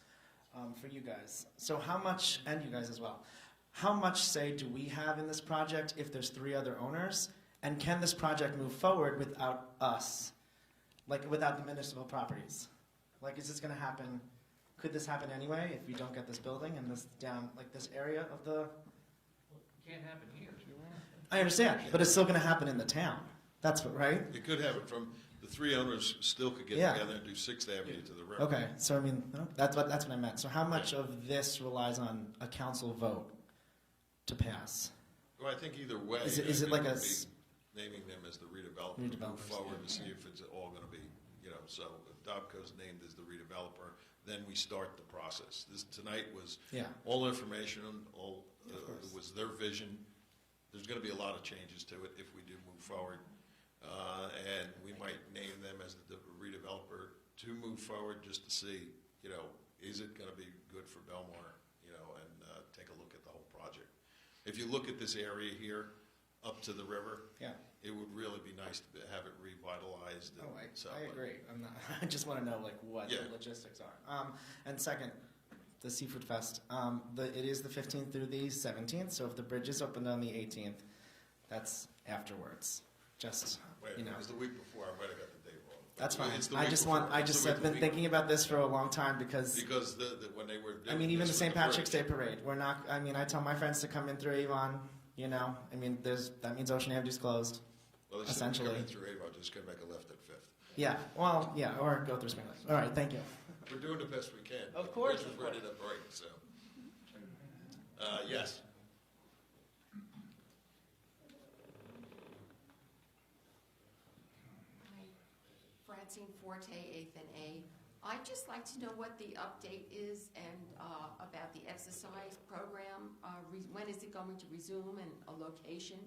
for you guys. So, how much, and you guys as well, how much say do we have in this project if there's 3 other owners? And can this project move forward without us, like without the municipal properties? Like, is this going to happen? Could this happen anyway if we don't get this building and this this area of the?
It can't happen here.
I understand, but it's still going to happen in the town. That's what, right?
It could happen from, the 3 owners still could get
Yeah.
together and do 6th Avenue to the river.
Okay, so I mean, that's what I meant. So how much of this relies on a council vote to pass?
Well, I think either way.
Is
I
it
think
like a
would
s-
naming them as the redeveloper, move
Redevelopers,
forward to
yeah.
see if it's all going to be, so if Dobco's named as the redeveloper, then we start the process. Tonight was
Yeah.
all information, all,
course.
it was their vision. There's going to be a lot of changes to it if we do move forward. And we might name them as the redeveloper to move forward just to see, is it going to be good for Belmar, and take a look at the whole project. If you look at this area here, up to the river,
Yeah.
it would really be nice to have it revitalized.
Oh,
and
I agree. I just want to know what
Yeah.
the logistics are. And second, the Seafood Fest. It is the 15th through the 17th. So if the bridge is opened on the 18th, that's afterwards. Just
Wait, it was the week before. I might have got the date wrong.
That's fine.
It's the
I
week
just
before.
want. I
It's
just
the
have been
week-
thinking about this for a long time because
when they were.
I mean, even the St. Patrick's Day parade. We're not. I mean, I tell my friends to come in through Avon. I mean, that means Ocean Avenue's closed.
Well, they
essentially.
coming through Avon, just going to make a left at 5th.
Yeah. Well, yeah, or go through Spring Lake. All right. Thank you.
We're doing the best we can.
Of course,
We're just
of course.
ready to break. So, yes.
Francine Forte, 8th and A. I'd just like to know what the update is and about the exercise program. When is it going to resume and a location?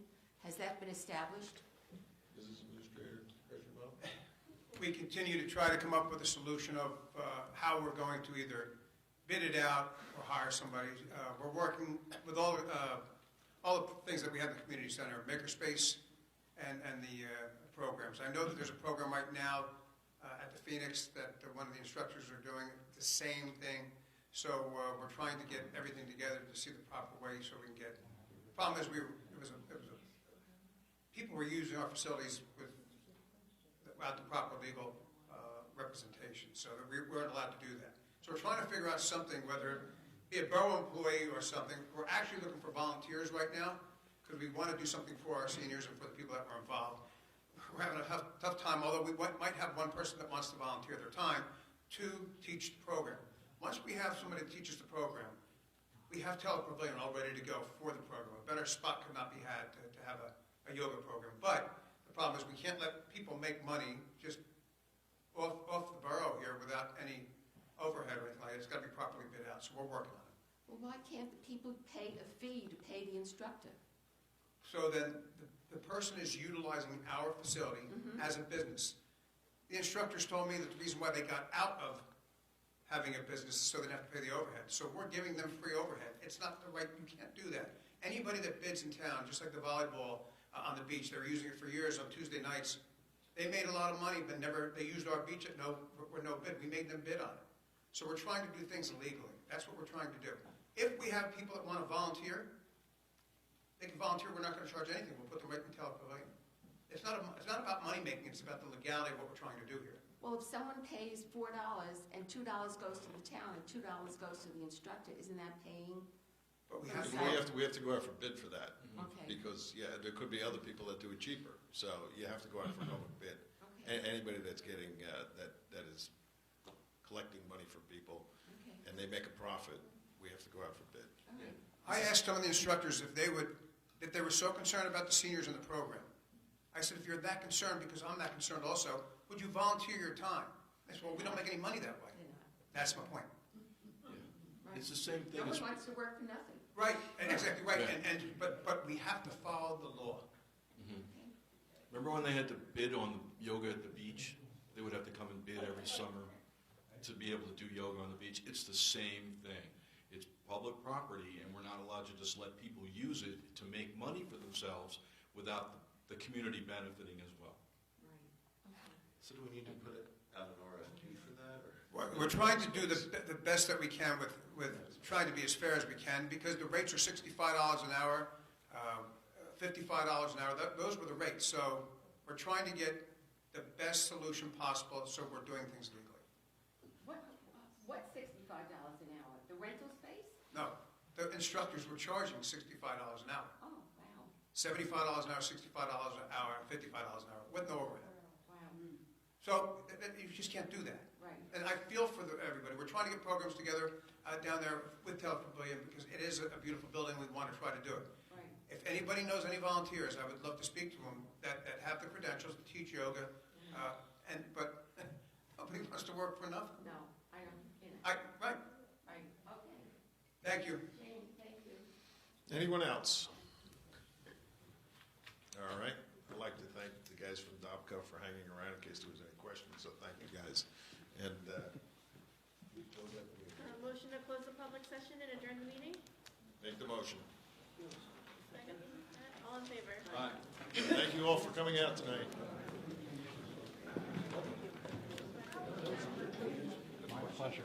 Has that been established?
Business Administrator, Treasurer Bob?
We continue to try to come up with a solution of how we're going to either bid it out or hire somebody. We're working with all the things that we have in the community center, makerspace and the programs. I know that there's a program right now at the Phoenix that one of the instructors are doing the same thing. So we're trying to get everything together to see the proper way so we can get. The problem is people were using our facilities without the proper legal representation, so that we weren't allowed to do that. So we're trying to figure out something, whether it be a borough employee or something. We're actually looking for volunteers right now because we want to do something for our seniors and for the people that were involved. We're having a tough time, although we might have one person that wants to volunteer their time to teach the program. Once we have somebody that teaches the program, we have Telepavilion all ready to go for the program. A better spot could not be had to have a yoga program. But the problem is we can't let people make money just off the borough here without any overhead or anything like that. It's got to be properly bid out, so we're working on it.
Well, why can't the people pay a fee to pay the instructor?
So then the person is utilizing our facility as a business. The instructors told me that the reason why they got out of having a business is so they don't have to pay the overhead. So we're giving them free overhead. It's not the right, you can't do that. Anybody that bids in town, just like the volleyball on the beach, they were using it for years on Tuesday nights. They made a lot of money, but they used our beach with no bid. We made them bid on it. So we're trying to do things legally. That's what we're trying to do. If we have people that want to volunteer, they can volunteer. We're not going to charge anything. We'll put them right in the Telepavilion. It's not about money making. It's about the legality of what we're trying to do here.
Well, if someone pays $4 and $2 goes to the town and $2 goes to the instructor, isn't that paying?
But we
We have to go out for bid for that.
Okay.
Because, there could be other people that do it cheaper. So you have to go out for a public bid.
Okay.
Anybody that's getting, that is collecting money from people,
Okay.
and they make a profit, we have to go out for bid.
All right.
I asked some of the instructors if they were so concerned about the seniors in the program. I said, if you're that concerned, because I'm that concerned also, would you volunteer your time? They said, well, we don't make any money that way. That's my point.
Right.
It's the same thing
No
as.
one wants to work for nothing.
Right, exactly right.
Yeah.
But we have to follow the law.
Remember when they had to bid on yoga at the beach? They would have to come and bid every summer to be able to do yoga on the beach. It's the same thing. It's public property, and we're not allowed to just let people use it to make money for themselves without the community benefiting as well.
Right. Okay.
So do we need to put it out an RFP for that, or?
We're trying to do the best that we can with trying to be as fair as we can, because the rates are $65 an hour, $55 an hour. Those were the rates. So we're trying to get the best solution possible, so we're doing things legally.
What's $65 an hour? The rental space?
No, the instructors were charging $65 an hour.
Oh, wow.
$75 an hour, $65 an hour, and $55 an hour with no overhead.
Wow.
So you just can't do that.
Right.
And I feel for everybody. We're trying to get programs together down there with Telepavilion because it is a beautiful building. We want to try to do it.
Right.
If anybody knows any volunteers, I would love to speak to them that have the credentials to teach yoga, but nobody wants to work for nothing.
No, I don't,
Right.
okay.
Thank you.
Jane, thank you.
Anyone else? All right. I'd like to thank the guys from DOPCO for hanging around in case there was any questions, so thank you guys. And
Motion to close the public session and adjourn the meeting?
make the motion.
Second. All in favor?
Aye. Thank you all for coming out tonight.
My pleasure.